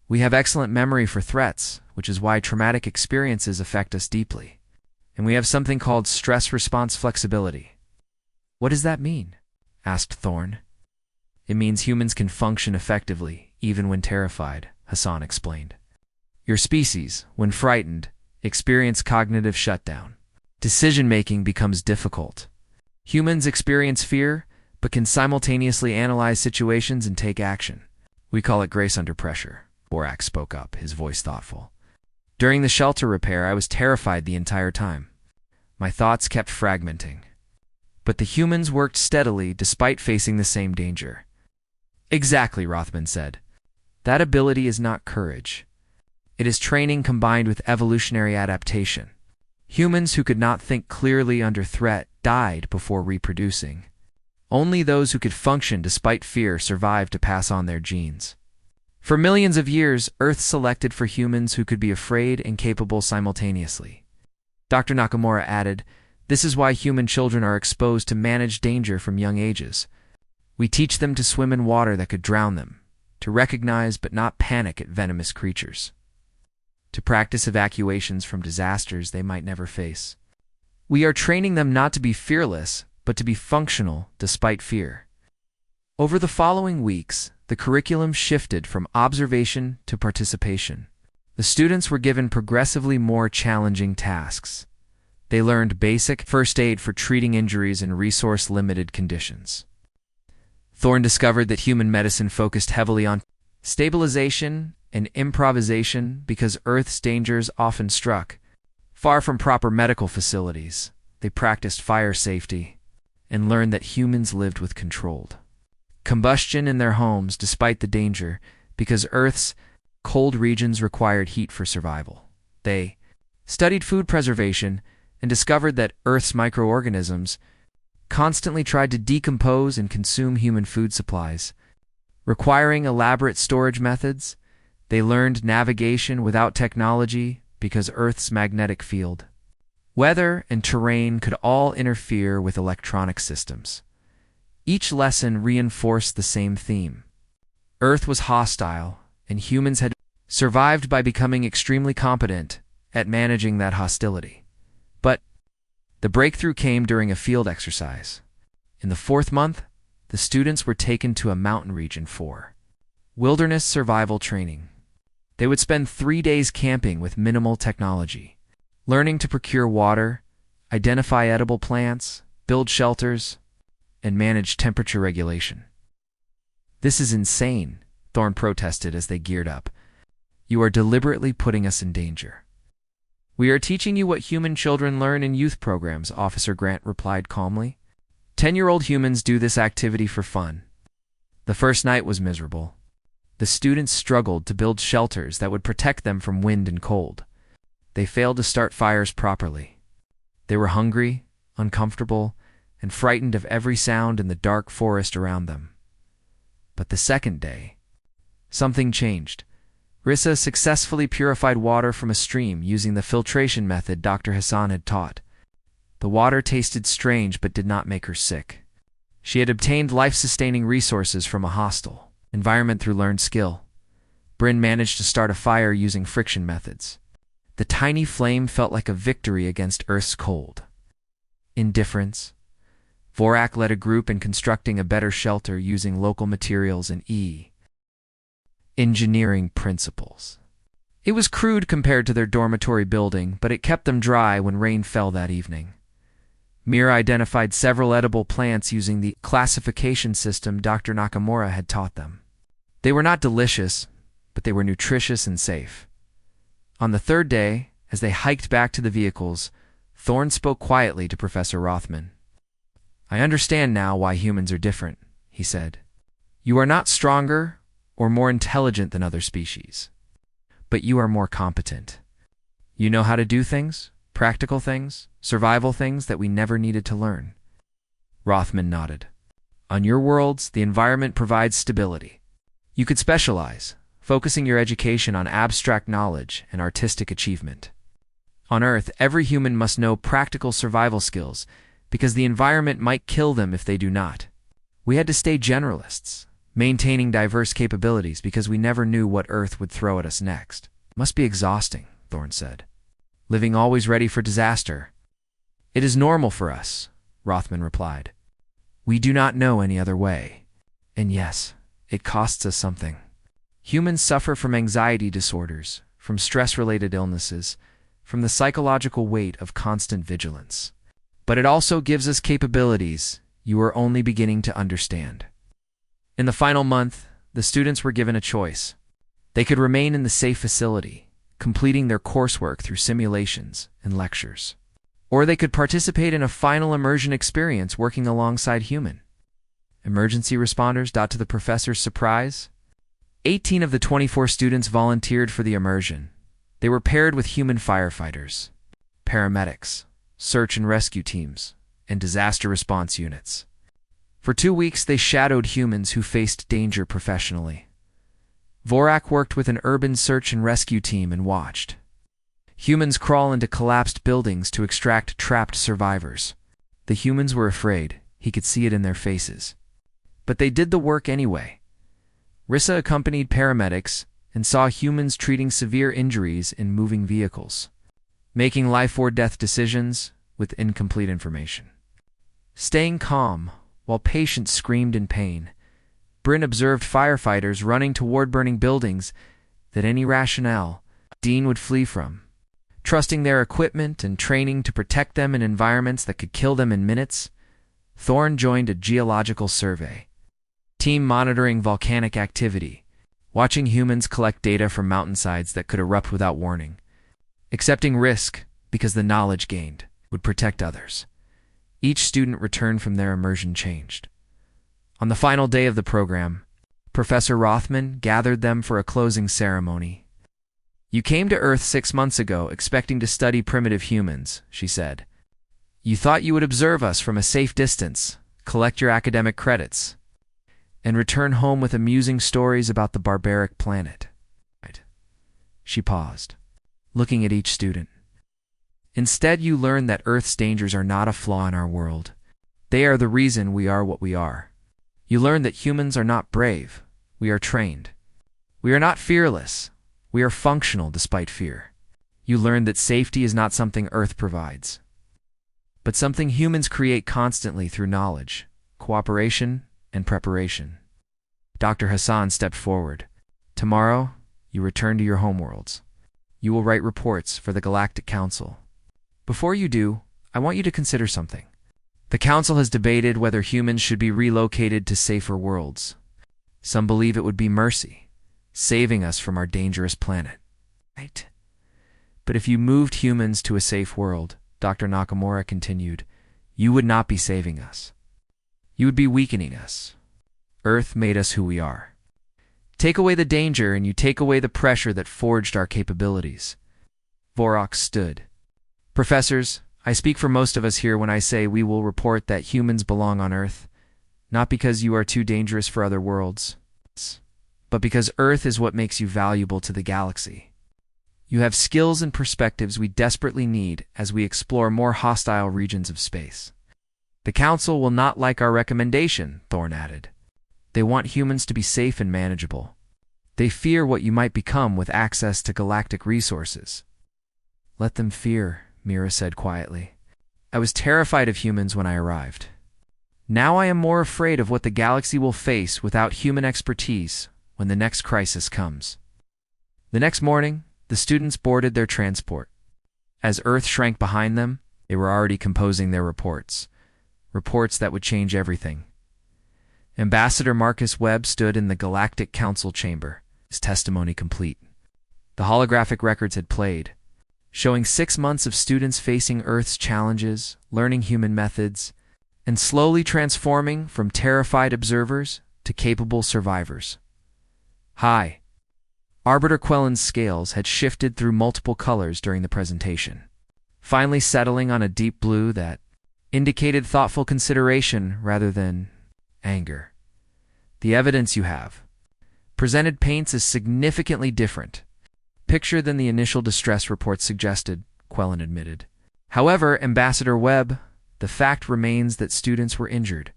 We have excellent memory for threats, which is why traumatic experiences affect us deeply. And we have something called stress response flexibility. What does that mean? Asked Thorn. It means humans can function effectively, even when terrified, Hassan explained. Your species, when frightened, experience cognitive shutdown. Decision-making becomes difficult. Humans experience fear, but can simultaneously analyze situations and take action. We call it grace under pressure. Borak spoke up, his voice thoughtful. During the shelter repair, I was terrified the entire time. My thoughts kept fragmenting. But the humans worked steadily despite facing the same danger. Exactly, Rothman said. That ability is not courage. It is training combined with evolutionary adaptation. Humans who could not think clearly under threat died before reproducing. Only those who could function despite fear survived to pass on their genes. For millions of years, Earth selected for humans who could be afraid and capable simultaneously. Dr. Nakamura added, this is why human children are exposed to managed danger from young ages. We teach them to swim in water that could drown them, to recognize but not panic at venomous creatures, to practice evacuations from disasters they might never face. We are training them not to be fearless, but to be functional despite fear. Over the following weeks, the curriculum shifted from observation to participation. The students were given progressively more challenging tasks. They learned basic first aid for treating injuries in resource-limited conditions. Thorne discovered that human medicine focused heavily on stabilization and improvisation because Earth's dangers often struck. Far from proper medical facilities, they practiced fire safety and learned that humans lived with controlled combustion in their homes despite the danger because Earth's cold regions required heat for survival. They studied food preservation and discovered that Earth's microorganisms constantly tried to decompose and consume human food supplies. Requiring elaborate storage methods, they learned navigation without technology because Earth's magnetic field, weather, and terrain could all interfere with electronic systems. Each lesson reinforced the same theme. Earth was hostile, and humans had survived by becoming extremely competent at managing that hostility. But the breakthrough came during a field exercise. In the 4th month, the students were taken to a mountain region for wilderness survival training. They would spend 3 days camping with minimal technology, learning to procure water, identify edible plants, build shelters, and manage temperature regulation. This is insane, Thorne protested as they geared up. You are deliberately putting us in danger. We are teaching you what human children learn in youth programs, Officer Grant replied calmly. 10-year-old humans do this activity for fun. The first night was miserable. The students struggled to build shelters that would protect them from wind and cold. They failed to start fires properly. They were hungry, uncomfortable, and frightened of every sound in the dark forest around them. But the second day, something changed. Rissa successfully purified water from a stream using the filtration method Dr. Hassan had taught. The water tasted strange but did not make her sick. She had obtained life-sustaining resources from a hostile environment through learned skill. Bryn managed to start a fire using friction methods. The tiny flame felt like a victory against Earth's cold. Indifference. Vorak led a group in constructing a better shelter using local materials and engineering principles. It was crude compared to their dormitory building, but it kept them dry when rain fell that evening. Mira identified several edible plants using the classification system Dr. Nakamura had taught them. They were not delicious, but they were nutritious and safe. On the 3rd day, as they hiked back to the vehicles, Thorne spoke quietly to Professor Rothman. I understand now why humans are different, he said. You are not stronger or more intelligent than other species, but you are more competent. You know how to do things, practical things, survival things that we never needed to learn. Rothman nodded. On your worlds, the environment provides stability. You could specialize, focusing your education on abstract knowledge and artistic achievement. On Earth, every human must know practical survival skills, because the environment might kill them if they do not. We had to stay generalists, maintaining diverse capabilities because we never knew what Earth would throw at us next. Must be exhausting, Thorne said. Living always ready for disaster. It is normal for us, Rothman replied. We do not know any other way. And yes, it costs us something. Humans suffer from anxiety disorders, from stress-related illnesses, from the psychological weight of constant vigilance. But it also gives us capabilities you are only beginning to understand. In the final month, the students were given a choice. They could remain in the safe facility, completing their coursework through simulations and lectures. Or they could participate in a final immersion experience working alongside human emergency responders. To the professor's surprise, 18 of the 24 students volunteered for the immersion. They were paired with human firefighters, paramedics, search and rescue teams, and disaster response units. For 2 weeks, they shadowed humans who faced danger professionally. Vorak worked with an urban search and rescue team and watched humans crawl into collapsed buildings to extract trapped survivors. The humans were afraid. He could see it in their faces. But they did the work anyway. Rissa accompanied paramedics and saw humans treating severe injuries in moving vehicles, making life or death decisions with incomplete information. Staying calm while patients screamed in pain, Bryn observed firefighters running toward burning buildings that any rationale Dean would flee from, trusting their equipment and training to protect them in environments that could kill them in minutes. Thorne joined a geological survey team monitoring volcanic activity, watching humans collect data from mountainsides that could erupt without warning, accepting risk because the knowledge gained would protect others. Each student returned from their immersion changed. On the final day of the program, Professor Rothman gathered them for a closing ceremony. You came to Earth 6 months ago expecting to study primitive humans, she said. You thought you would observe us from a safe distance, collect your academic credits, and return home with amusing stories about the barbaric planet. She paused, looking at each student. Instead, you learned that Earth's dangers are not a flaw in our world. They are the reason we are what we are. You learned that humans are not brave. We are trained. We are not fearless. We are functional despite fear. You learned that safety is not something Earth provides, but something humans create constantly through knowledge, cooperation, and preparation. Dr. Hassan stepped forward. Tomorrow, you return to your homeworlds. You will write reports for the Galactic Council. Before you do, I want you to consider something. The Council has debated whether humans should be relocated to safer worlds. Some believe it would be mercy, saving us from our dangerous planet. Right? But if you moved humans to a safe world, Dr. Nakamura continued, you would not be saving us. You would be weakening us. Earth made us who we are. Take away the danger and you take away the pressure that forged our capabilities. Vorak stood. Professors, I speak for most of us here when I say we will report that humans belong on Earth, not because you are too dangerous for other worlds, but because Earth is what makes you valuable to the galaxy. You have skills and perspectives we desperately need as we explore more hostile regions of space. The Council will not like our recommendation, Thorne added. They want humans to be safe and manageable. They fear what you might become with access to galactic resources. Let them fear, Mira said quietly. I was terrified of humans when I arrived. Now I am more afraid of what the galaxy will face without human expertise when the next crisis comes. The next morning, the students boarded their transport. As Earth shrank behind them, they were already composing their reports. Reports that would change everything. Ambassador Marcus Webb stood in the Galactic Council chamber, his testimony complete. The holographic records had played, showing 6 months of students facing Earth's challenges, learning human methods, and slowly transforming from terrified observers to capable survivors. Hi. Arbiter Quellen's scales had shifted through multiple colors during the presentation, finally settling on a deep blue that indicated thoughtful consideration rather than anger. The evidence you have presented paints as significantly different picture than the initial distress reports suggested, Quellen admitted. However, Ambassador Webb, the fact remains that students were injured.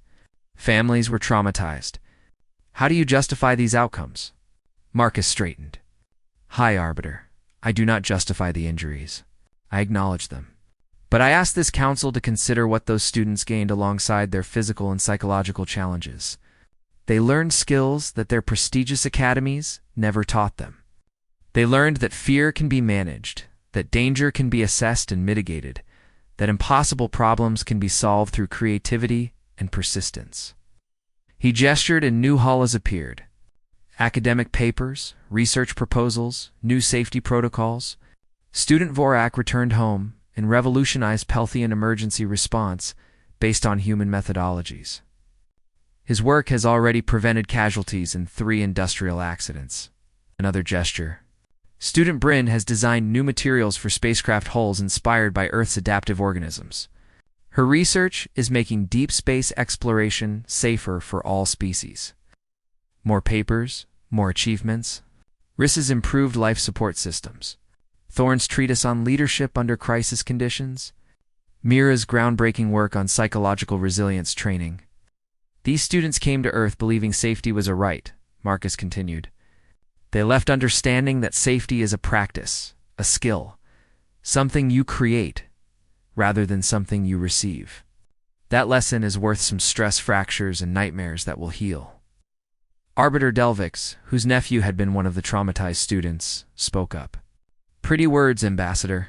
Families were traumatized. How do you justify these outcomes? Marcus straightened. Hi, Arbiter. I do not justify the injuries. I acknowledge them. But I ask this council to consider what those students gained alongside their physical and psychological challenges. They learned skills that their prestigious academies never taught them. They learned that fear can be managed, that danger can be assessed and mitigated, that impossible problems can be solved through creativity and persistence. He gestured and new halls appeared. Academic papers, research proposals, new safety protocols. Student Vorak returned home and revolutionized Pelthian emergency response based on human methodologies. His work has already prevented casualties in 3 industrial accidents. Another gesture. Student Bryn has designed new materials for spacecraft hulls inspired by Earth's adaptive organisms. Her research is making deep space exploration safer for all species. More papers, more achievements. Riss's improved life support systems. Thorne's treatise on leadership under crisis conditions. Mira's groundbreaking work on psychological resilience training. These students came to Earth believing safety was a right, Marcus continued. They left understanding that safety is a practice, a skill, something you create, rather than something you receive. That lesson is worth some stress fractures and nightmares that will heal. Arbiter Delvix, whose nephew had been one of the traumatized students, spoke up. Pretty words, Ambassador,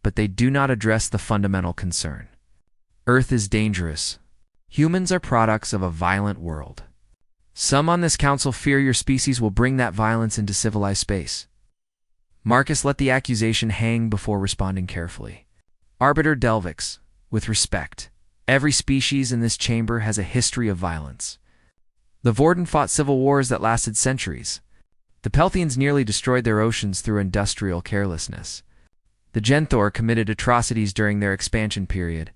but they do not address the fundamental concern. Earth is dangerous. Humans are products of a violent world. Some on this council fear your species will bring that violence into civilized space. Marcus let the accusation hang before responding carefully. Arbiter Delvix, with respect, every species in this chamber has a history of violence. The Vorden fought civil wars that lasted centuries. The Pelthians nearly destroyed their oceans through industrial carelessness. The Genthor committed atrocities during their expansion period.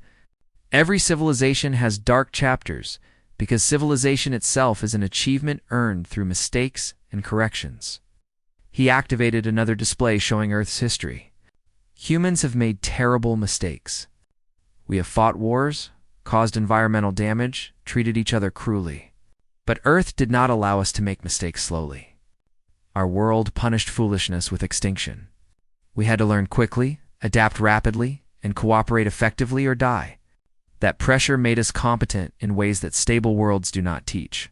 Every civilization has dark chapters, because civilization itself is an achievement earned through mistakes and corrections. He activated another display showing Earth's history. Humans have made terrible mistakes. We have fought wars, caused environmental damage, treated each other cruelly. But Earth did not allow us to make mistakes slowly. Our world punished foolishness with extinction. We had to learn quickly, adapt rapidly, and cooperate effectively or die. That pressure made us competent in ways that stable worlds do not teach.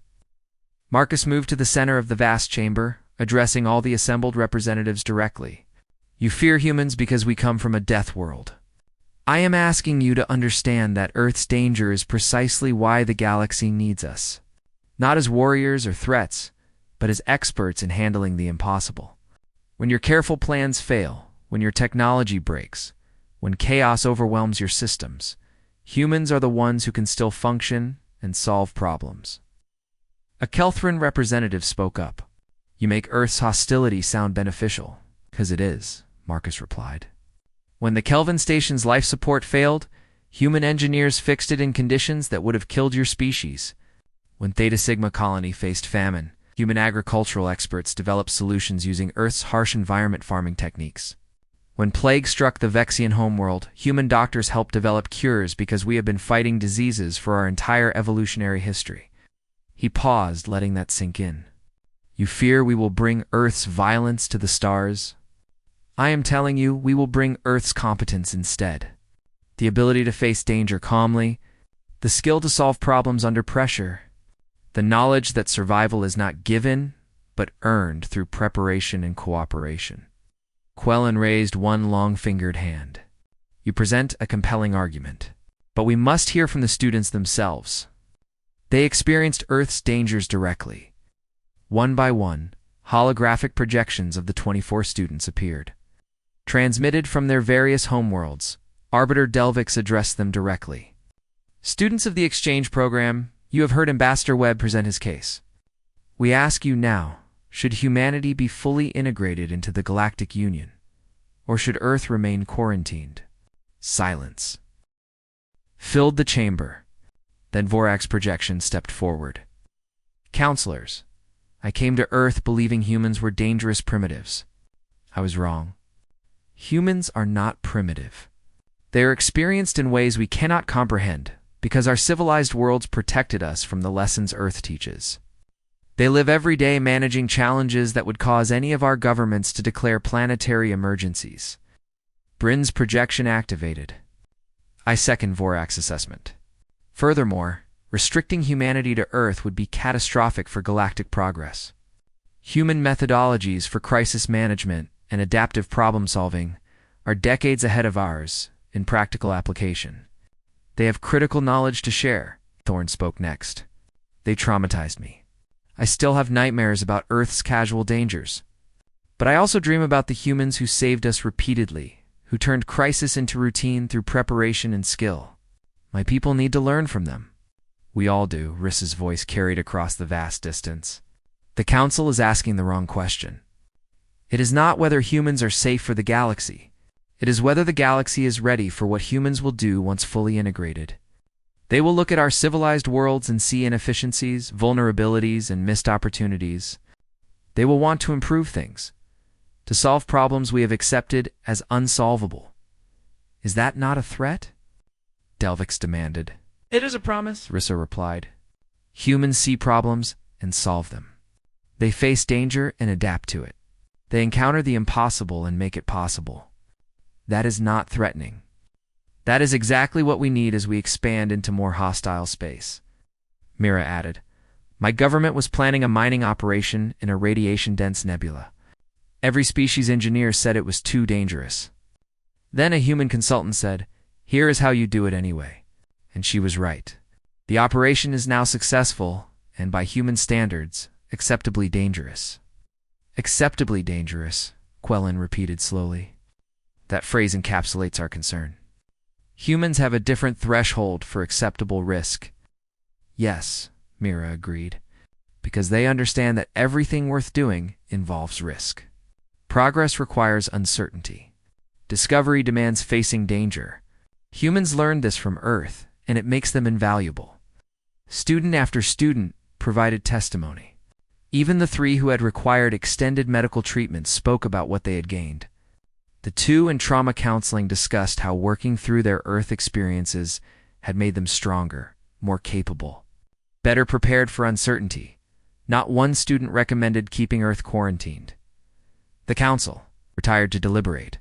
Marcus moved to the center of the vast chamber, addressing all the assembled representatives directly. You fear humans because we come from a death world. I am asking you to understand that Earth's danger is precisely why the galaxy needs us. Not as warriors or threats, but as experts in handling the impossible. When your careful plans fail, when your technology breaks, when chaos overwhelms your systems, humans are the ones who can still function and solve problems. A Kelthran representative spoke up. You make Earth's hostility sound beneficial, 'cause it is, Marcus replied. When the Kelvin station's life support failed, human engineers fixed it in conditions that would have killed your species. When Theta Sigma colony faced famine, human agricultural experts developed solutions using Earth's harsh environment farming techniques. When plague struck the Vexian homeworld, human doctors helped develop cures because we have been fighting diseases for our entire evolutionary history. He paused, letting that sink in. You fear we will bring Earth's violence to the stars? I am telling you, we will bring Earth's competence instead. The ability to face danger calmly, the skill to solve problems under pressure, the knowledge that survival is not given, but earned through preparation and cooperation. Quellen raised one long-fingered hand. You present a compelling argument, but we must hear from the students themselves. They experienced Earth's dangers directly. One by one, holographic projections of the 24 students appeared. Transmitted from their various homeworlds, Arbiter Delvix addressed them directly. Students of the exchange program, you have heard Ambassador Webb present his case. We ask you now, should humanity be fully integrated into the Galactic Union, or should Earth remain quarantined? Silence filled the chamber. Then Vorak's projection stepped forward. Counselors, I came to Earth believing humans were dangerous primitives. I was wrong. Humans are not primitive. They are experienced in ways we cannot comprehend, because our civilized worlds protected us from the lessons Earth teaches. They live every day managing challenges that would cause any of our governments to declare planetary emergencies. Bryn's projection activated. I second Vorak's assessment. Furthermore, restricting humanity to Earth would be catastrophic for galactic progress. Human methodologies for crisis management and adaptive problem-solving are decades ahead of ours in practical application. They have critical knowledge to share, Thorne spoke next. They traumatized me. I still have nightmares about Earth's casual dangers. But I also dream about the humans who saved us repeatedly, who turned crisis into routine through preparation and skill. My people need to learn from them. We all do, Riss's voice carried across the vast distance. The Council is asking the wrong question. It is not whether humans are safe for the galaxy. It is whether the galaxy is ready for what humans will do once fully integrated. They will look at our civilized worlds and see inefficiencies, vulnerabilities, and missed opportunities. They will want to improve things, to solve problems we have accepted as unsolvable. Is that not a threat? Delvix demanded. It is a promise, Rissa replied. Humans see problems and solve them. They face danger and adapt to it. They encounter the impossible and make it possible. That is not threatening. That is exactly what we need as we expand into more hostile space. Mira added, My government was planning a mining operation in a radiation-dense nebula. Every species engineer said it was too dangerous. Then a human consultant said, Here is how you do it anyway. And she was right. The operation is now successful, and by human standards, acceptably dangerous. Acceptably dangerous, Quellen repeated slowly. That phrase encapsulates our concern. Humans have a different threshold for acceptable risk. Yes, Mira agreed, because they understand that everything worth doing involves risk. Progress requires uncertainty. Discovery demands facing danger. Humans learned this from Earth, and it makes them invaluable. Student after student provided testimony. Even the 3 who had required extended medical treatment spoke about what they had gained. The 2 in trauma counseling discussed how working through their Earth experiences had made them stronger, more capable, better prepared for uncertainty. Not one student recommended keeping Earth quarantined. The Council retired to deliberate.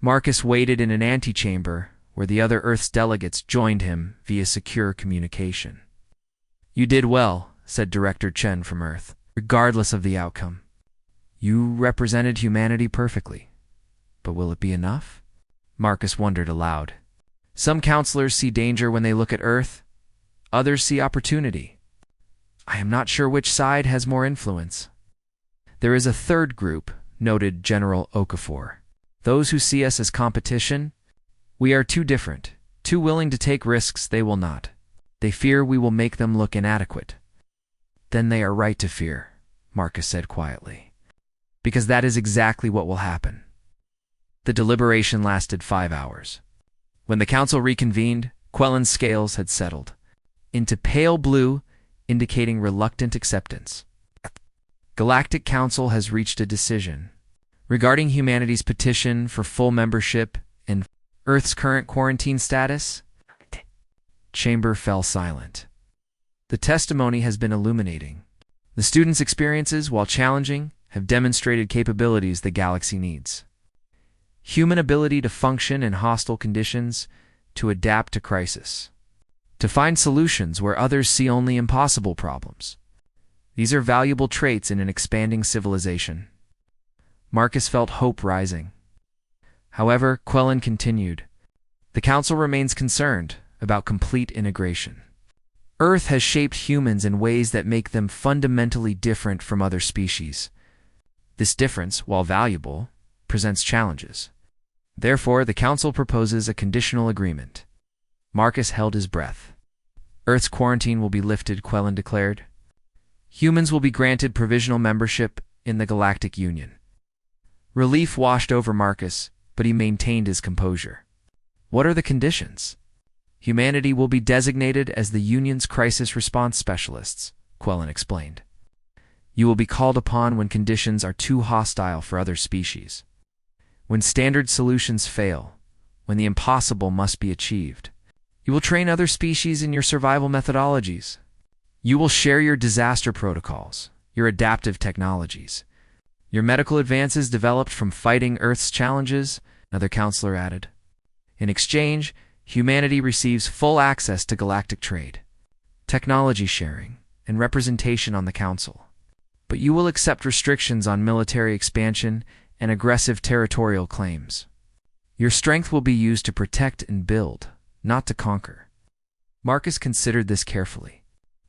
Marcus waited in an antechamber where the other Earth's delegates joined him via secure communication. You did well, said Director Chen from Earth, regardless of the outcome. You represented humanity perfectly. But will it be enough? Marcus wondered aloud. Some counselors see danger when they look at Earth. Others see opportunity. I am not sure which side has more influence. There is a third group, noted General Okafor. Those who see us as competition. We are too different, too willing to take risks they will not. They fear we will make them look inadequate. Then they are right to fear, Marcus said quietly. Because that is exactly what will happen. The deliberation lasted 5 hours. When the council reconvened, Quellen's scales had settled into pale blue, indicating reluctant acceptance. Galactic Council has reached a decision regarding humanity's petition for full membership and Earth's current quarantine status. Chamber fell silent. The testimony has been illuminating. The students' experiences, while challenging, have demonstrated capabilities the galaxy needs. Human ability to function in hostile conditions, to adapt to crisis, to find solutions where others see only impossible problems. These are valuable traits in an expanding civilization. Marcus felt hope rising. However, Quellen continued, the Council remains concerned about complete integration. Earth has shaped humans in ways that make them fundamentally different from other species. This difference, while valuable, presents challenges. Therefore, the Council proposes a conditional agreement. Marcus held his breath. Earth's quarantine will be lifted, Quellen declared. Humans will be granted provisional membership in the Galactic Union. Relief washed over Marcus, but he maintained his composure. What are the conditions? Humanity will be designated as the Union's crisis response specialists, Quellen explained. You will be called upon when conditions are too hostile for other species. When standard solutions fail, when the impossible must be achieved. You will train other species in your survival methodologies. You will share your disaster protocols, your adaptive technologies, your medical advances developed from fighting Earth's challenges, another counselor added. In exchange, humanity receives full access to galactic trade, technology sharing, and representation on the Council. But you will accept restrictions on military expansion and aggressive territorial claims. Your strength will be used to protect and build, not to conquer. Marcus considered this carefully.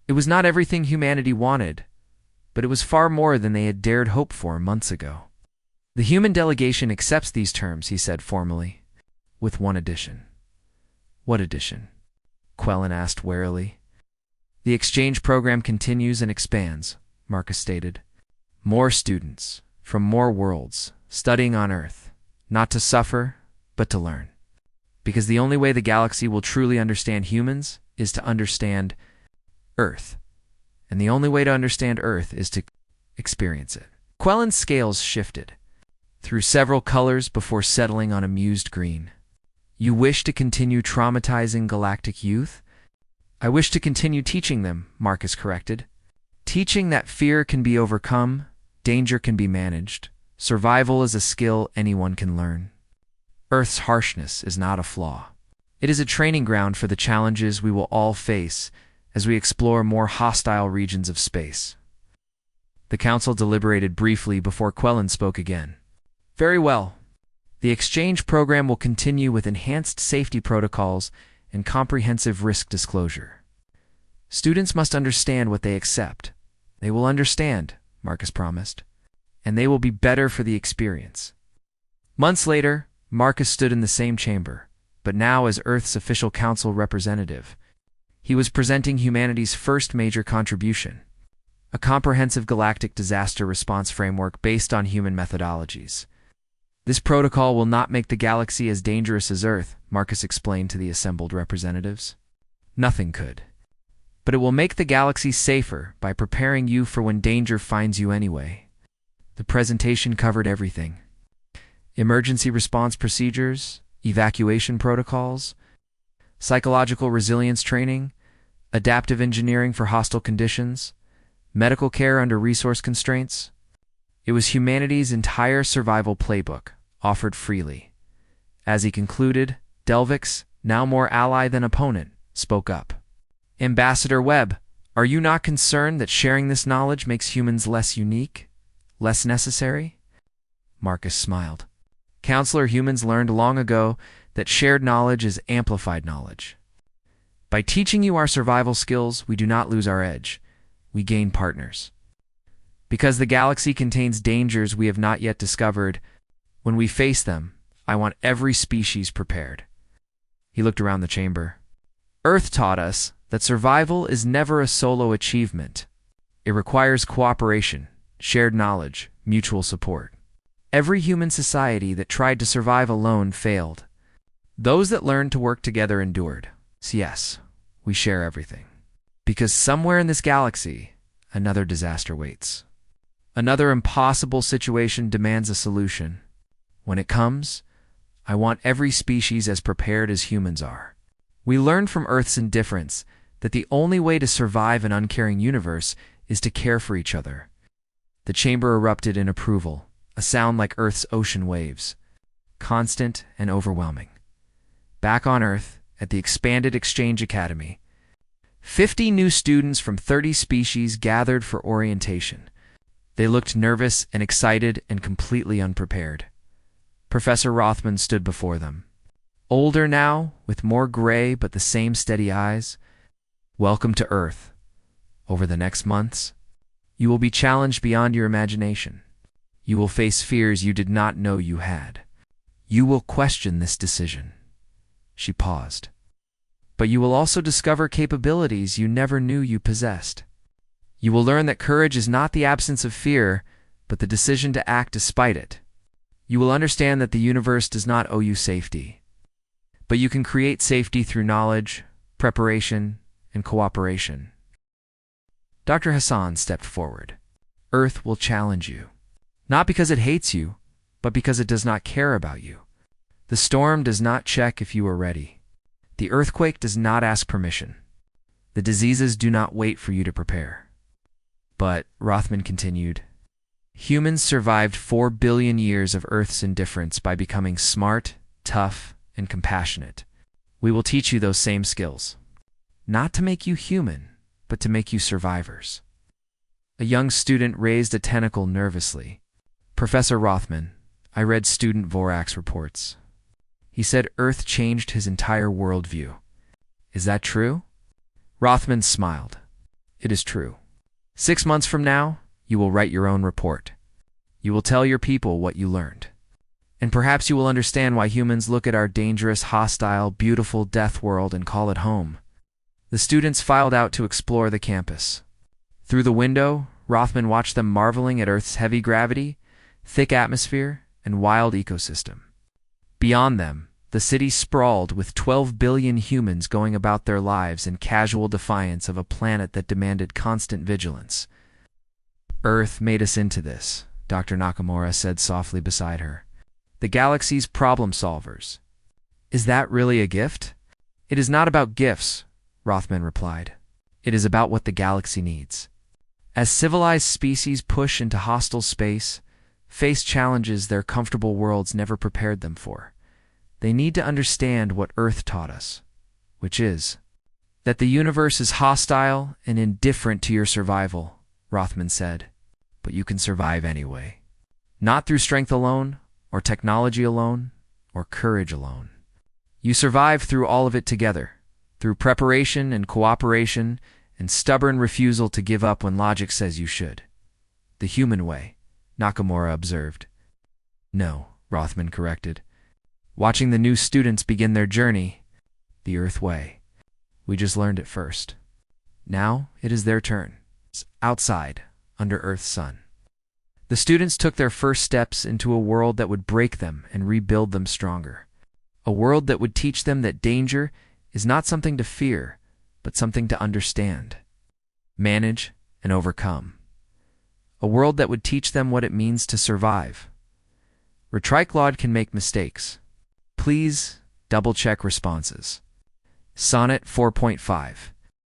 It was not everything humanity wanted, but it was far more than they had dared hope for months ago. The human delegation accepts these terms, he said formally, with one addition. What addition? Quellen asked warily. The exchange program continues and expands, Marcus stated. More students, from more worlds, studying on Earth, not to suffer, but to learn. Because the only way the galaxy will truly understand humans is to understand Earth. And the only way to understand Earth is to experience it. Quellen's scales shifted through several colors before settling on amused green. You wish to continue traumatizing galactic youth? I wish to continue teaching them, Marcus corrected. Teaching that fear can be overcome, danger can be managed, survival is a skill anyone can learn. Earth's harshness is not a flaw. It is a training ground for the challenges we will all face as we explore more hostile regions of space. The Council deliberated briefly before Quellen spoke again. Very well. The exchange program will continue with enhanced safety protocols and comprehensive risk disclosure. Students must understand what they accept. They will understand, Marcus promised, and they will be better for the experience. Months later, Marcus stood in the same chamber, but now as Earth's official council representative. He was presenting humanity's first major contribution, a comprehensive galactic disaster response framework based on human methodologies. This protocol will not make the galaxy as dangerous as Earth, Marcus explained to the assembled representatives. Nothing could. But it will make the galaxy safer by preparing you for when danger finds you anyway. The presentation covered everything. Emergency response procedures, evacuation protocols, psychological resilience training, adaptive engineering for hostile conditions, medical care under resource constraints. It was humanity's entire survival playbook, offered freely. As he concluded, Delvix, now more ally than opponent, spoke up. Ambassador Webb, are you not concerned that sharing this knowledge makes humans less unique, less necessary? Marcus smiled. Counselor, humans learned long ago that shared knowledge is amplified knowledge. By teaching you our survival skills, we do not lose our edge. We gain partners. Because the galaxy contains dangers we have not yet discovered, when we face them, I want every species prepared. He looked around the chamber. Earth taught us that survival is never a solo achievement. It requires cooperation, shared knowledge, mutual support. Every human society that tried to survive alone failed. Those that learned to work together endured. So yes, we share everything. Because somewhere in this galaxy, another disaster waits. Another impossible situation demands a solution. When it comes, I want every species as prepared as humans are. We learned from Earth's indifference that the only way to survive an uncaring universe is to care for each other. The chamber erupted in approval, a sound like Earth's ocean waves, constant and overwhelming. Back on Earth, at the expanded Exchange Academy, 50 new students from 30 species gathered for orientation. They looked nervous and excited and completely unprepared. Professor Rothman stood before them. Older now, with more gray but the same steady eyes. Welcome to Earth. Over the next months, you will be challenged beyond your imagination. You will face fears you did not know you had. You will question this decision. She paused. But you will also discover capabilities you never knew you possessed. You will learn that courage is not the absence of fear, but the decision to act despite it. You will understand that the universe does not owe you safety, but you can create safety through knowledge, preparation, and cooperation. Dr. Hassan stepped forward. Earth will challenge you, not because it hates you, but because it does not care about you. The storm does not check if you are ready. The earthquake does not ask permission. The diseases do not wait for you to prepare. But, Rothman continued, humans survived 4 billion years of Earth's indifference by becoming smart, tough, and compassionate. We will teach you those same skills. Not to make you human, but to make you survivors. A young student raised a tentacle nervously. Professor Rothman, I read student Vorak's reports. He said Earth changed his entire worldview. Is that true? Rothman smiled. It is true. 6 months from now, you will write your own report. You will tell your people what you learned. And perhaps you will understand why humans look at our dangerous, hostile, beautiful death world and call it home. The students filed out to explore the campus. Through the window, Rothman watched them marveling at Earth's heavy gravity, thick atmosphere, and wild ecosystem. Beyond them, the city sprawled with 12 billion humans going about their lives in casual defiance of a planet that demanded constant vigilance. Earth made us into this, Dr. Nakamura said softly beside her. The galaxy's problem solvers. Is that really a gift? It is not about gifts, Rothman replied. It is about what the galaxy needs. As civilized species push into hostile space, face challenges their comfortable worlds never prepared them for. They need to understand what Earth taught us, which is that the universe is hostile and indifferent to your survival, Rothman said, but you can survive anyway. Not through strength alone, or technology alone, or courage alone. You survive through all of it together, through preparation and cooperation and stubborn refusal to give up when logic says you should. The human way, Nakamura observed. No, Rothman corrected. Watching the new students begin their journey, the Earth way. We just learned it first. Now it is their turn. It's outside, under Earth's sun. The students took their first steps into a world that would break them and rebuild them stronger. A world that would teach them that danger is not something to fear, but something to understand, manage, and overcome. A world that would teach them what it means to survive. Retriclod can make mistakes. Please double-check responses. Sonnet 4.5.